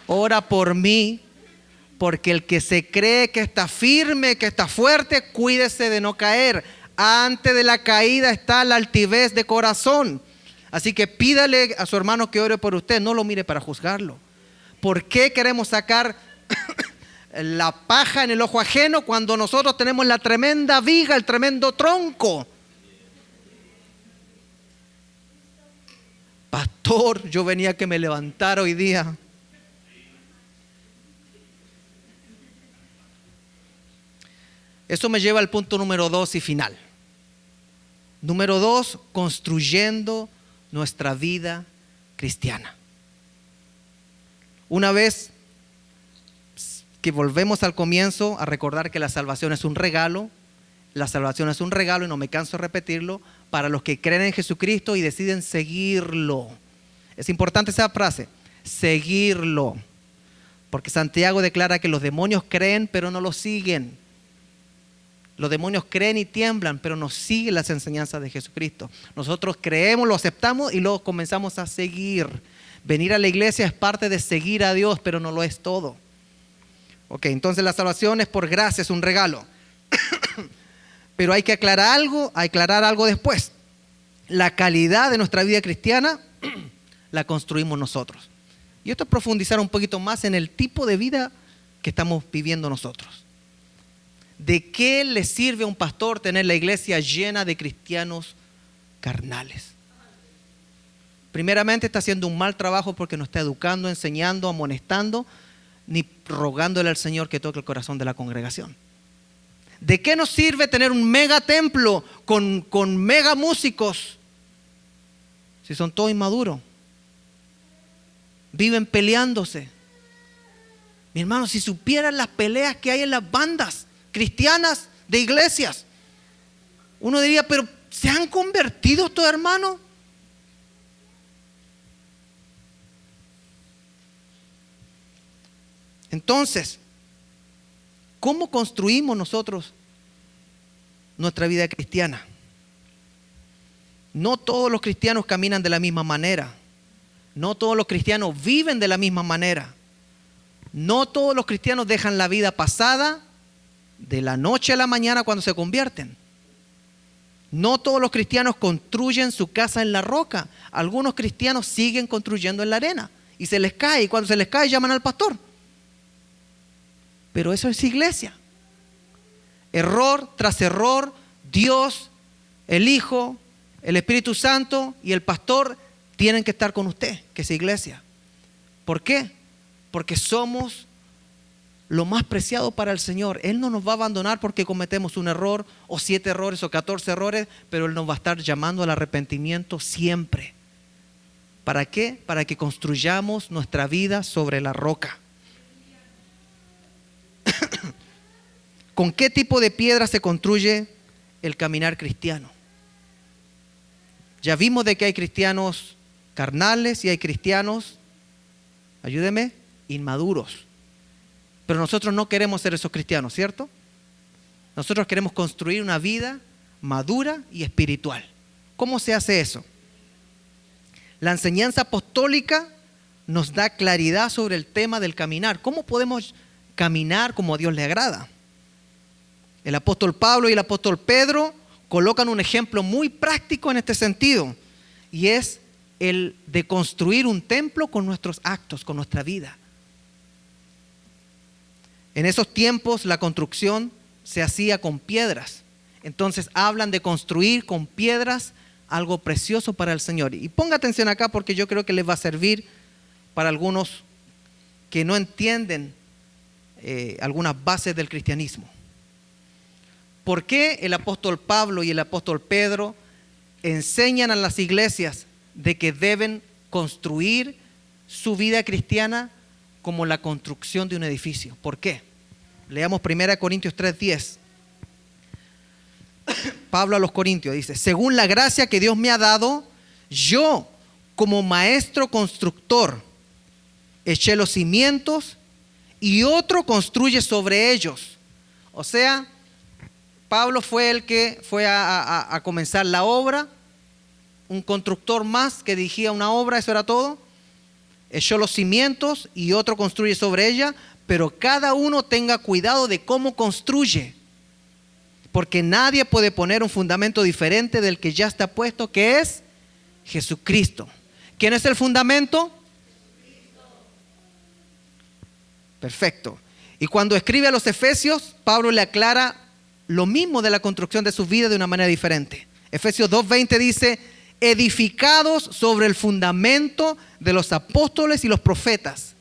Ora por mí, porque el que se cree que está firme, que está fuerte, cuídese de no caer. Antes de la caída está la altivez de corazón. Así que pídale a su hermano que ore por usted, no lo mire para juzgarlo. ¿Por qué queremos sacar la paja en el ojo ajeno cuando nosotros tenemos la tremenda viga, el tremendo tronco? Pastor, yo venía que me levantara hoy día. Eso me lleva al punto número 2 y final. Número 2, construyendo nuestra vida cristiana. Una vez que volvemos al comienzo a recordar que la salvación es un regalo, la salvación es un regalo y no me canso de repetirlo, para los que creen en Jesucristo y deciden seguirlo. Es importante esa frase, seguirlo, porque Santiago declara que los demonios creen pero no lo siguen. Los demonios creen y tiemblan, pero no siguen las enseñanzas de Jesucristo. Nosotros creemos, lo aceptamos y luego comenzamos a seguir. Venir a la iglesia es parte de seguir a Dios, pero no lo es todo. Ok, entonces la salvación es por gracia, es un regalo. Pero hay que aclarar algo después. La calidad de nuestra vida cristiana la construimos nosotros. Y esto es profundizar un poquito más en el tipo de vida que estamos viviendo nosotros. ¿De qué le sirve a un pastor tener la iglesia llena de cristianos carnales? Primeramente está haciendo un mal trabajo porque no está educando, enseñando, amonestando, ni rogándole al Señor que toque el corazón de la congregación. ¿De qué nos sirve tener un mega templo con mega músicos si son todos inmaduros? viven peleándose. Mi hermano, si supieran las peleas que hay en las bandas cristianas de iglesias, uno diría, pero ¿se han convertido estos hermanos? Entonces, ¿cómo construimos nosotros nuestra vida cristiana? No todos los cristianos caminan de la misma manera. No todos los cristianos viven de la misma manera. No todos los cristianos dejan la vida pasada de la noche a la mañana cuando se convierten. No todos los cristianos construyen su casa en la roca. Algunos cristianos siguen construyendo en la arena y se les cae, y cuando se les cae llaman al pastor. Pero eso es iglesia. Error tras error, Dios, el Hijo, el Espíritu Santo y el pastor tienen que estar con usted, que es iglesia. ¿Por qué? Porque somos lo más preciado para el Señor. Él no nos va a abandonar porque cometemos un error, o 7 errores, o 14 errores, pero Él nos va a estar llamando al arrepentimiento siempre. ¿Para qué? Para que construyamos nuestra vida sobre la roca. ¿Con qué tipo de piedra se construye el caminar cristiano? Ya vimos de que hay cristianos carnales y hay cristianos, ayúdeme, inmaduros. Pero nosotros no queremos ser esos cristianos, ¿cierto? Nosotros queremos construir una vida madura y espiritual. ¿Cómo se hace eso? La enseñanza apostólica nos da claridad sobre el tema del caminar. ¿Cómo podemos caminar como a Dios le agrada? El apóstol Pablo y el apóstol Pedro colocan un ejemplo muy práctico en este sentido, y es el de construir un templo con nuestros actos, con nuestra vida. En esos tiempos la construcción se hacía con piedras. Entonces hablan de construir con piedras algo precioso para el Señor. Y ponga atención acá, porque yo creo que les va a servir para algunos que no entienden algunas bases del cristianismo. ¿Por qué el apóstol Pablo y el apóstol Pedro enseñan a las iglesias de que deben construir su vida cristiana como la construcción de un edificio? ¿Por qué? Leamos 1 Corintios 3:10. Pablo a los Corintios dice: según la gracia que Dios me ha dado, yo como maestro constructor eché los cimientos y otro construye sobre ellos. O sea, Pablo fue el que fue a comenzar la obra, un constructor más que dirigía una obra, eso era todo. Echó los cimientos y otro construye sobre ella, pero cada uno tenga cuidado de cómo construye, porque nadie puede poner un fundamento diferente del que ya está puesto, que es Jesucristo. ¿Quién es el fundamento? Perfecto. Y cuando escribe a los Efesios, Pablo le aclara lo mismo de la construcción de su vida de una manera diferente. Efesios 2:20 dice: edificados sobre el fundamento de los apóstoles y los profetas,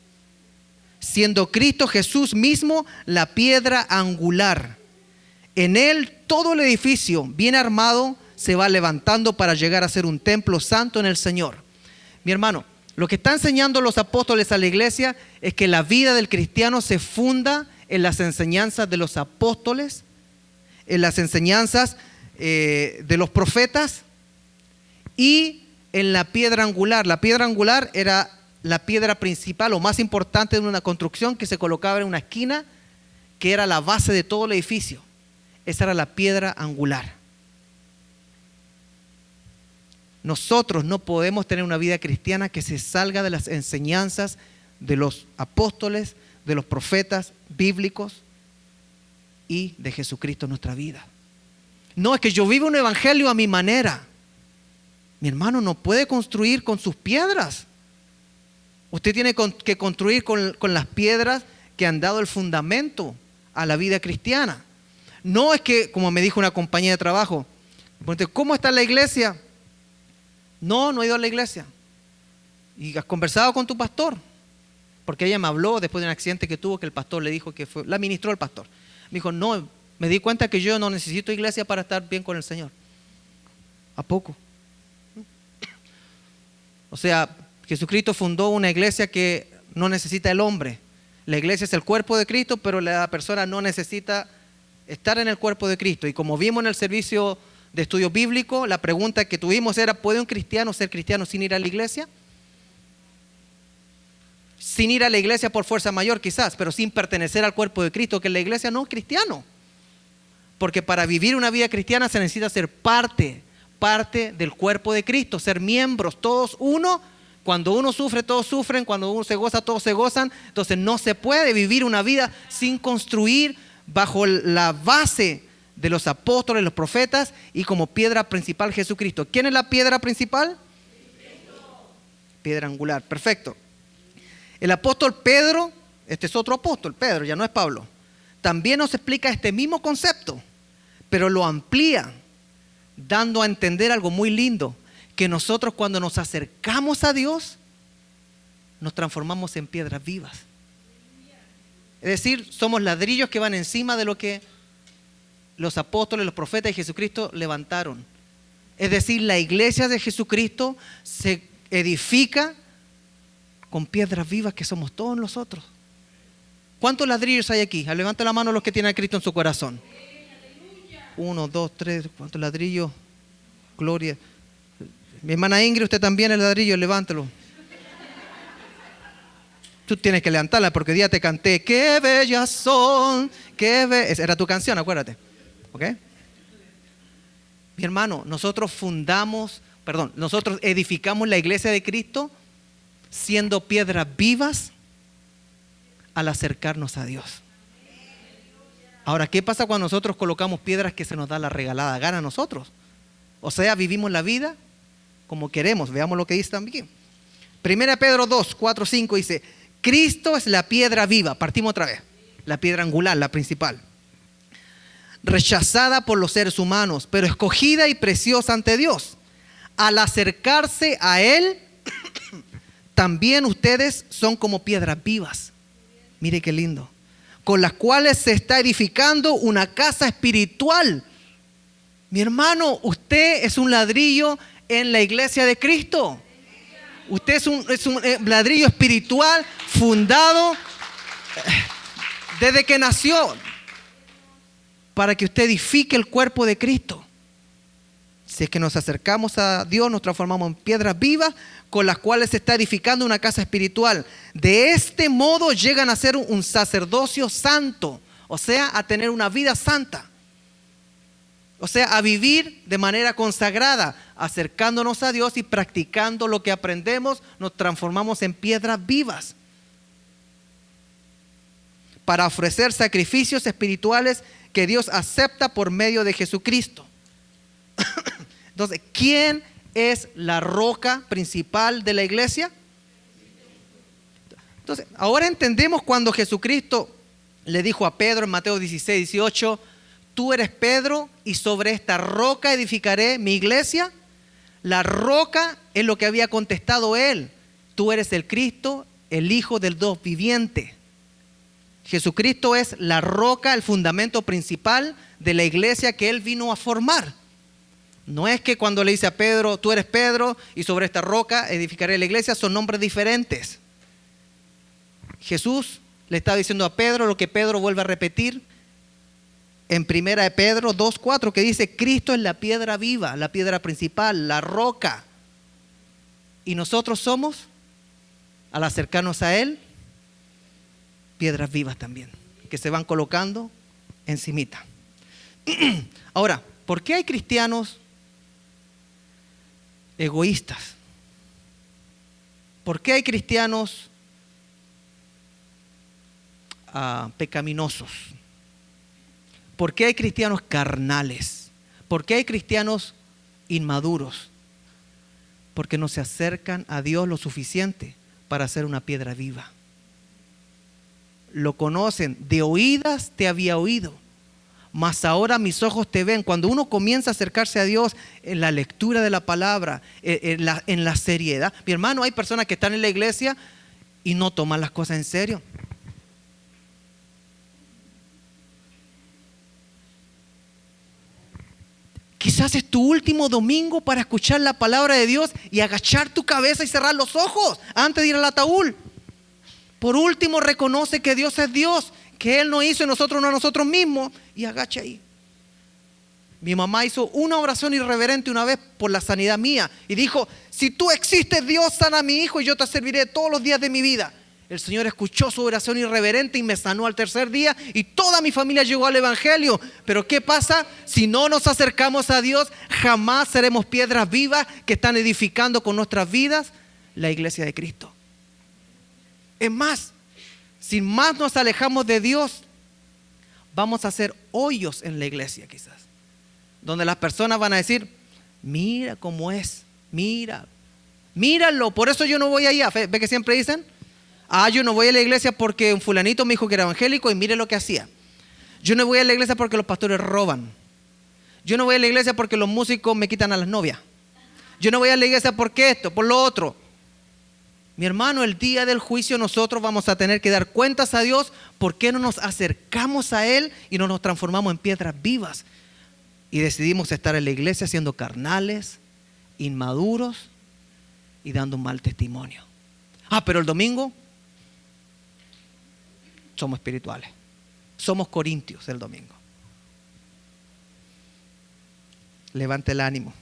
siendo Cristo Jesús mismo la piedra angular. En él todo el edificio bien armado se va levantando para llegar a ser un templo santo en el Señor. Mi hermano, lo que están enseñando los apóstoles a la iglesia es que la vida del cristiano se funda en las enseñanzas de los apóstoles, en las enseñanzas de los profetas y en la piedra angular. La piedra angular era la piedra principal o más importante de una construcción, que se colocaba en una esquina, que era la base de todo el edificio. Esa era la piedra angular. Nosotros no podemos tener una vida cristiana que se salga de las enseñanzas de los apóstoles, de los profetas bíblicos y de Jesucristo en nuestra vida. No, es que yo vivo un evangelio a mi manera. Mi hermano, no puede construir con sus piedras. Usted tiene que construir con las piedras que han dado el fundamento a la vida cristiana. No es que, como me dijo una compañía de trabajo, ¿cómo está la iglesia? No he ido a la iglesia. ¿Y has conversado con tu pastor? Porque ella me habló después de un accidente que tuvo, que el pastor le dijo que la ministró el pastor. Me dijo: no, me di cuenta que yo no necesito iglesia para estar bien con el Señor. ¿A poco? O sea, Jesucristo fundó una iglesia que no necesita el hombre. La iglesia es el cuerpo de Cristo, pero la persona no necesita estar en el cuerpo de Cristo. Y como vimos en el servicio de estudio bíblico, la pregunta que tuvimos era: ¿puede un cristiano ser cristiano sin ir a la iglesia? Sin ir a la iglesia por fuerza mayor quizás, pero sin pertenecer al cuerpo de Cristo, que la iglesia no es cristiano. Porque para vivir una vida cristiana se necesita ser parte del cuerpo de Cristo, ser miembros, todos uno. Cuando uno sufre, todos sufren. Cuando uno se goza, todos se gozan. Entonces no se puede vivir una vida sin construir bajo la base de los apóstoles, los profetas y como piedra principal Jesucristo. ¿Quién es la piedra principal? Cristo. Piedra angular, perfecto. El apóstol Pedro, este es otro apóstol, Pedro, ya no es Pablo, también nos explica este mismo concepto, pero lo amplía, dando a entender algo muy lindo, que nosotros cuando nos acercamos a Dios, nos transformamos en piedras vivas. Es decir, somos ladrillos que van encima de lo que los apóstoles, los profetas y Jesucristo levantaron. Es decir, la iglesia de Jesucristo se edifica con piedras vivas que somos todos nosotros. ¿Cuántos ladrillos hay aquí? Levanta la mano los que tienen a Cristo en su corazón. 1, 2, 3, ¿cuántos ladrillos? Gloria. Mi hermana Ingrid, usted también el ladrillo, levántalo. Tú tienes que levantarla porque hoy día te canté, qué bellas son, esa era tu canción, acuérdate. ¿Ok? Mi hermano, nosotros edificamos la iglesia de Cristo siendo piedras vivas al acercarnos a Dios. Ahora, ¿qué pasa cuando nosotros colocamos piedras que se nos da la regalada gana a nosotros? O sea, vivimos la vida como queremos. Veamos lo que dice también. 1 Pedro 2, 4, 5 dice: Cristo es la piedra viva. Partimos otra vez. La piedra angular, la principal. Rechazada por los seres humanos, pero escogida y preciosa ante Dios. Al acercarse a Él, también ustedes son como piedras vivas. Mire qué lindo. Con las cuales se está edificando una casa espiritual. Mi hermano, usted es un ladrillo en la iglesia de Cristo. Usted es un ladrillo espiritual fundado desde que nació para que usted edifique el cuerpo de Cristo. Si es que nos acercamos a Dios, nos transformamos en piedras vivas con las cuales se está edificando una casa espiritual. De este modo llegan a ser un sacerdocio santo, o sea, a tener una vida santa. O sea, a vivir de manera consagrada, acercándonos a Dios y practicando lo que aprendemos, nos transformamos en piedras vivas. Para ofrecer sacrificios espirituales que Dios acepta por medio de Jesucristo. Entonces, ¿quién es la roca principal de la iglesia? Entonces, ahora entendemos cuando Jesucristo le dijo a Pedro en Mateo 16, 18, tú eres Pedro y sobre esta roca edificaré mi iglesia. La roca es lo que había contestado él. Tú eres el Cristo, el Hijo del Dios viviente. Jesucristo es la roca, el fundamento principal de la iglesia que él vino a formar. No es que cuando le dice a Pedro, tú eres Pedro y sobre esta roca edificaré la iglesia, son nombres diferentes. Jesús le está diciendo a Pedro lo que Pedro vuelve a repetir en 1 Pedro 2:4, que dice: Cristo es la piedra viva, la piedra principal, la roca. Y nosotros somos, al acercarnos a Él, piedras vivas también, que se van colocando encimita. Ahora, ¿por qué hay cristianos egoístas? ¿Por qué hay cristianos pecaminosos? ¿Por qué hay cristianos carnales? ¿Por qué hay cristianos inmaduros? Porque no se acercan a Dios lo suficiente para ser una piedra viva. Lo conocen, de oídas te había oído, mas ahora mis ojos te ven. Cuando uno comienza a acercarse a Dios en la lectura de la palabra, en la seriedad. Mi hermano, hay personas que están en la iglesia y no toman las cosas en serio. Quizás es tu último domingo para escuchar la palabra de Dios y agachar tu cabeza y cerrar los ojos antes de ir al ataúd. Por último, reconoce que Dios es Dios, que Él no hizo y nosotros no a nosotros mismos, y agacha ahí. Mi mamá hizo una oración irreverente una vez por la sanidad mía y dijo: si tú existes, Dios, sana a mi hijo y yo te serviré todos los días de mi vida. El Señor escuchó su oración irreverente y me sanó al tercer día y toda mi familia llegó al Evangelio. Pero ¿qué pasa? Si no nos acercamos a Dios, jamás seremos piedras vivas que están edificando con nuestras vidas la iglesia de Cristo. Es más, si más nos alejamos de Dios, vamos a hacer hoyos en la iglesia quizás, donde las personas van a decir: mira cómo es, míralo, por eso yo no voy allá. ¿Ve que siempre dicen? Yo no voy a la iglesia porque un fulanito me dijo que era evangélico y mire lo que hacía. Yo no voy a la iglesia porque los pastores roban. Yo no voy a la iglesia porque los músicos me quitan a las novias. Yo no voy a la iglesia porque esto, por lo otro. Mi hermano, el día del juicio nosotros vamos a tener que dar cuentas a Dios por qué no nos acercamos a Él y no nos transformamos en piedras vivas y decidimos estar en la iglesia siendo carnales, inmaduros y dando un mal testimonio. Pero el domingo somos espirituales, somos corintios el domingo. Levante el ánimo.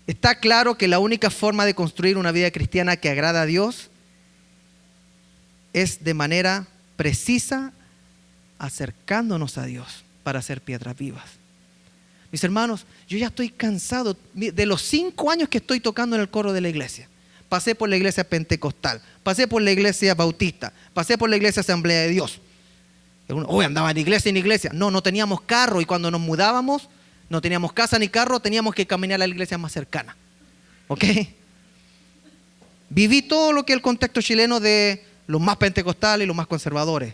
Está claro que la única forma de construir una vida cristiana que agrada a Dios es de manera precisa acercándonos a Dios para ser piedras vivas. Mis hermanos, yo ya estoy cansado de los 5 años que estoy tocando en el coro de la iglesia. Pasé por la iglesia pentecostal, pasé por la iglesia bautista, pasé por la iglesia Asamblea de Dios. Andaba en iglesia. No teníamos carro y cuando nos mudábamos, no teníamos casa ni carro, teníamos que caminar a la iglesia más cercana. ¿Ok? Viví todo lo que es el contexto chileno de los más pentecostales y los más conservadores.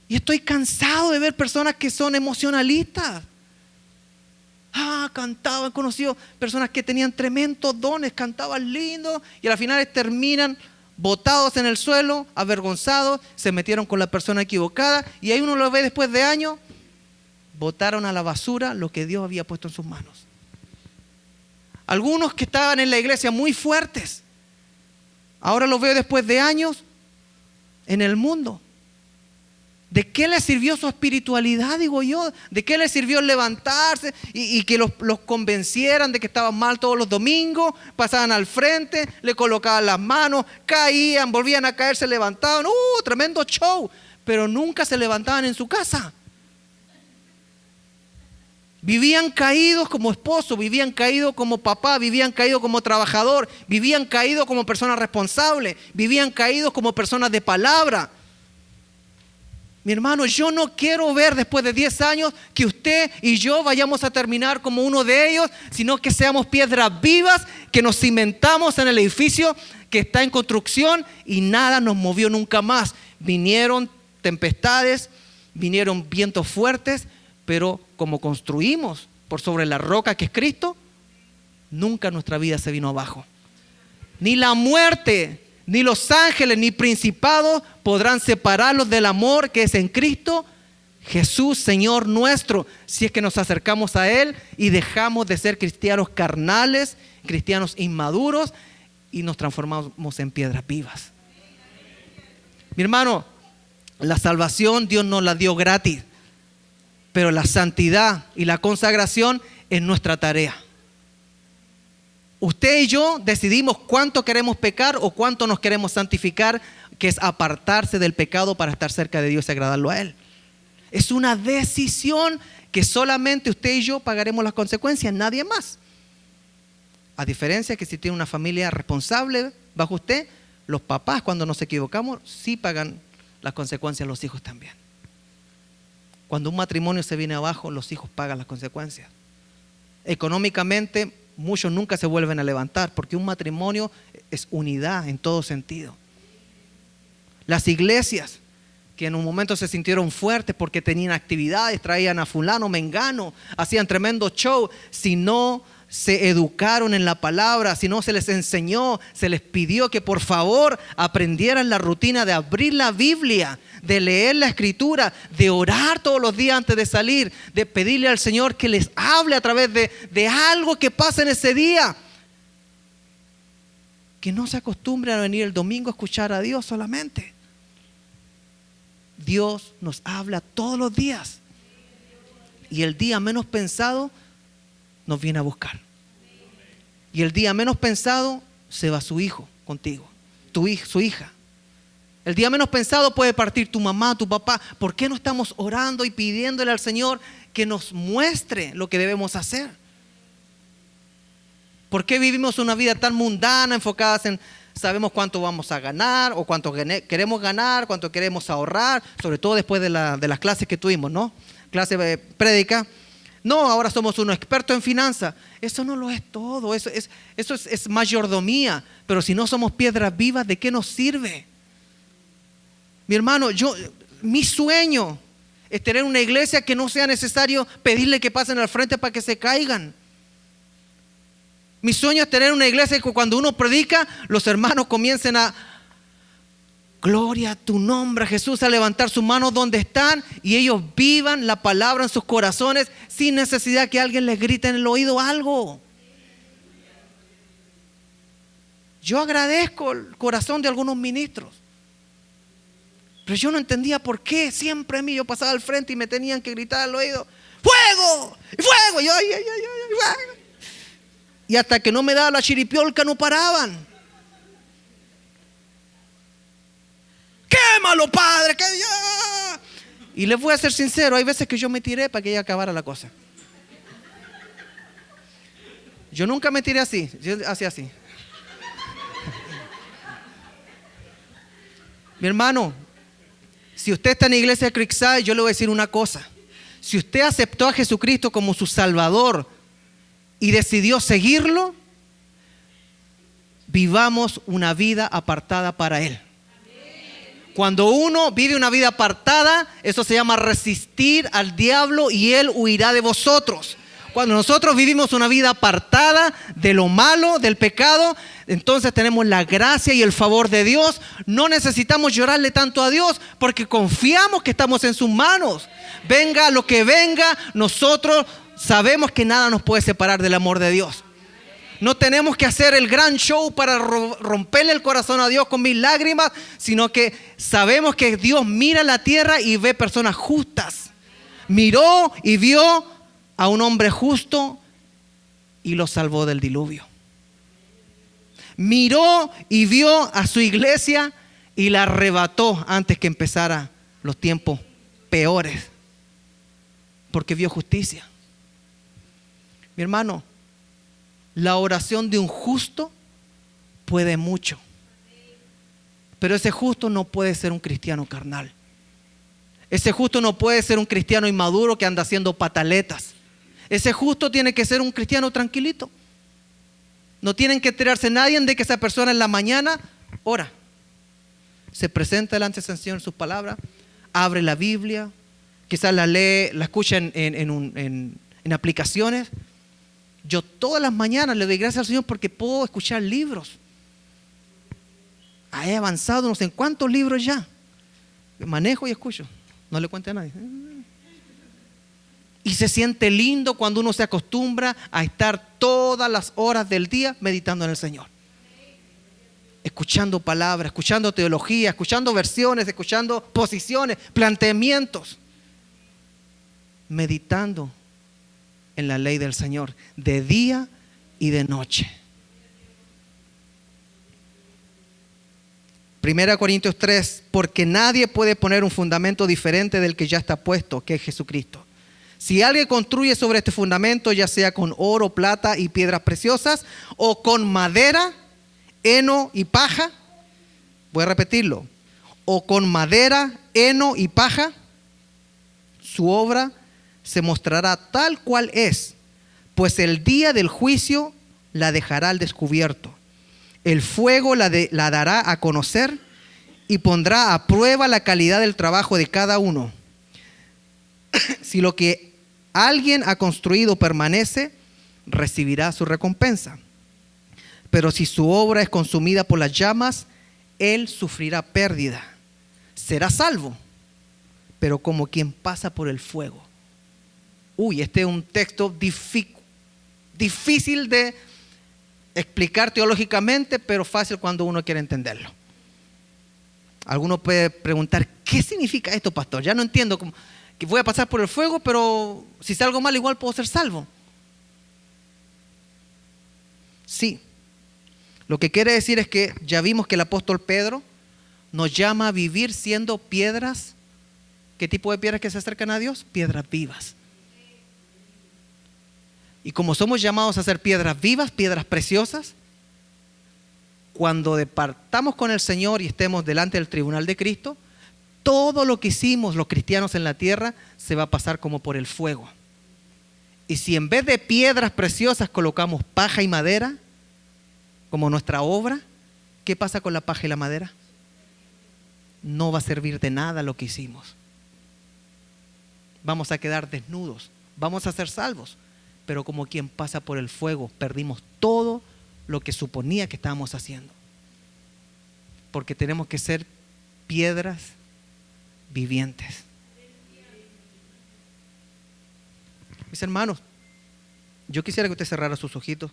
Y estoy cansado de ver personas que son emocionalistas. Cantaban, conocido personas que tenían tremendos dones, cantaban lindo y al final terminan botados en el suelo, avergonzados, se metieron con la persona equivocada y ahí uno lo ve después de años, botaron a la basura lo que Dios había puesto en sus manos. Algunos que estaban en la iglesia muy fuertes, ahora los veo después de años en el mundo. ¿De qué le sirvió su espiritualidad, digo yo? ¿De qué le sirvió levantarse y que los convencieran de que estaban mal todos los domingos? Pasaban al frente, le colocaban las manos, caían, volvían a caer, se levantaban. Tremendo show. Pero nunca se levantaban en su casa. Vivían caídos como esposo, vivían caídos como papá, vivían caídos como trabajador, vivían caídos como personas responsables, vivían caídos como personas de palabra. Mi hermano, yo no quiero ver después de 10 años que usted y yo vayamos a terminar como uno de ellos, sino que seamos piedras vivas, que nos cimentamos en el edificio que está en construcción y nada nos movió nunca más. Vinieron tempestades, vinieron vientos fuertes, pero como construimos por sobre la roca que es Cristo, nunca nuestra vida se vino abajo. Ni la muerte, ni los ángeles, ni principados podrán separarlos del amor que es en Cristo Jesús, Señor nuestro, si es que nos acercamos a Él y dejamos de ser cristianos carnales, cristianos inmaduros y nos transformamos en piedras vivas. Mi hermano, la salvación Dios nos la dio gratis, pero la santidad y la consagración es nuestra tarea. Usted y yo decidimos cuánto queremos pecar o cuánto nos queremos santificar, que es apartarse del pecado para estar cerca de Dios y agradarlo a Él. Es una decisión que solamente usted y yo pagaremos las consecuencias, nadie más. A diferencia que si tiene una familia responsable bajo usted, los papás cuando nos equivocamos sí pagan las consecuencias, los hijos también. Cuando un matrimonio se viene abajo, los hijos pagan las consecuencias. Económicamente, muchos nunca se vuelven a levantar porque un matrimonio es unidad en todo sentido. Las iglesias que en un momento se sintieron fuertes porque tenían actividades, traían a fulano, mengano, hacían tremendo show, si no se educaron en la palabra, sino se les enseñó, se les pidió que por favor aprendieran la rutina de abrir la Biblia, de leer la Escritura, de orar todos los días antes de salir, de pedirle al Señor que les hable a través de algo que pasa en ese día. Que no se acostumbren a venir el domingo a escuchar a Dios solamente. Dios nos habla todos los días. Y el día menos pensado nos viene a buscar. Y el día menos pensado se va su hijo contigo, su hija. El día menos pensado puede partir tu mamá, tu papá. ¿Por qué no estamos orando y pidiéndole al Señor que nos muestre lo que debemos hacer? ¿Por qué vivimos una vida tan mundana, enfocadas en sabemos cuánto vamos a ganar o cuánto queremos ganar, cuánto queremos ahorrar? Sobre todo después de las clases que tuvimos, ¿no? Clase de prédica. No, ahora somos unos expertos en finanzas. Eso no lo es todo, eso es mayordomía. Pero si no somos piedras vivas, ¿de qué nos sirve? Mi hermano, mi sueño es tener una iglesia que no sea necesario pedirle que pasen al frente para que se caigan. Mi sueño es tener una iglesia que cuando uno predica, los hermanos comiencen a gloria a tu nombre, Jesús, a levantar sus manos donde están y ellos vivan la palabra en sus corazones sin necesidad que alguien les grite en el oído algo. Yo agradezco el corazón de algunos ministros, pero yo no entendía por qué siempre a mí yo pasaba al frente y me tenían que gritar al oído: ¡fuego! ¡Fuego! Y, fuego. Y hasta que no me daba la chiripiolca no paraban. ¡Quémalo, Padre! Y les voy a ser sincero, hay veces que yo me tiré para que ya acabara la cosa. Yo nunca me tiré así, yo hacía así. Mi hermano, si usted está en la iglesia de Creekside, yo le voy a decir una cosa. Si usted aceptó a Jesucristo como su Salvador y decidió seguirlo, vivamos una vida apartada para Él. Cuando uno vive una vida apartada, eso se llama resistir al diablo y él huirá de vosotros. Cuando nosotros vivimos una vida apartada de lo malo, del pecado, entonces tenemos la gracia y el favor de Dios. No necesitamos llorarle tanto a Dios porque confiamos que estamos en sus manos. Venga lo que venga, nosotros sabemos que nada nos puede separar del amor de Dios. No tenemos que hacer el gran show para romperle el corazón a Dios con mil lágrimas, sino que sabemos que Dios mira la tierra y ve personas justas. Miró y vio a un hombre justo y lo salvó del diluvio. Miró y vio a su iglesia y la arrebató antes que empezara los tiempos peores, porque vio justicia. Mi hermano, la oración de un justo puede mucho, pero ese justo no puede ser un cristiano carnal. Ese justo no puede ser un cristiano inmaduro que anda haciendo pataletas. Ese justo tiene que ser un cristiano tranquilito. No tienen que enterarse nadie de que esa persona en la mañana ora, se presenta delante del Señor en sus palabras, abre la Biblia, quizás la lee, la escucha en aplicaciones. Yo todas las mañanas le doy gracias al Señor porque puedo escuchar libros. He avanzado no sé en cuántos libros ya. Manejo y escucho. No le cuente a nadie. Y se siente lindo cuando uno se acostumbra a estar todas las horas del día meditando en el Señor. Escuchando palabras, escuchando teología, escuchando versiones, escuchando posiciones, planteamientos. Meditando en la ley del Señor, de día y de noche. 1 Corintios 3, porque nadie puede poner un fundamento diferente del que ya está puesto, que es Jesucristo. Si alguien construye sobre este fundamento, ya sea con oro, plata y piedras preciosas, o con madera, heno y paja, voy a repetirlo, o con madera, heno y paja, su obra se mostrará tal cual es, pues el día del juicio la dejará al descubierto. El fuego la dará a conocer y pondrá a prueba la calidad del trabajo de cada uno. Si lo que alguien ha construido permanece, recibirá su recompensa. Pero si su obra es consumida por las llamas, él sufrirá pérdida. Será salvo, pero como quien pasa por el fuego. Uy, este es un texto difícil de explicar teológicamente, pero fácil cuando uno quiere entenderlo. Alguno puede preguntar, ¿qué significa esto, pastor? Ya no entiendo, que voy a pasar por el fuego, pero si salgo mal igual puedo ser salvo. Sí, lo que quiere decir es que ya vimos que el apóstol Pedro nos llama a vivir siendo piedras. ¿Qué tipo de piedras que se acercan a Dios? Piedras vivas. Y como somos llamados a ser piedras vivas, piedras preciosas, cuando departamos con el Señor y estemos delante del tribunal de Cristo, todo lo que hicimos los cristianos en la tierra se va a pasar como por el fuego. Y si en vez de piedras preciosas colocamos paja y madera, como nuestra obra, ¿qué pasa con la paja y la madera? No va a servir de nada lo que hicimos. Vamos a quedar desnudos, vamos a ser salvos, pero como quien pasa por el fuego, perdimos todo lo que suponía que estábamos haciendo. Porque tenemos que ser piedras vivientes. Mis hermanos, yo quisiera que usted cerrara sus ojitos.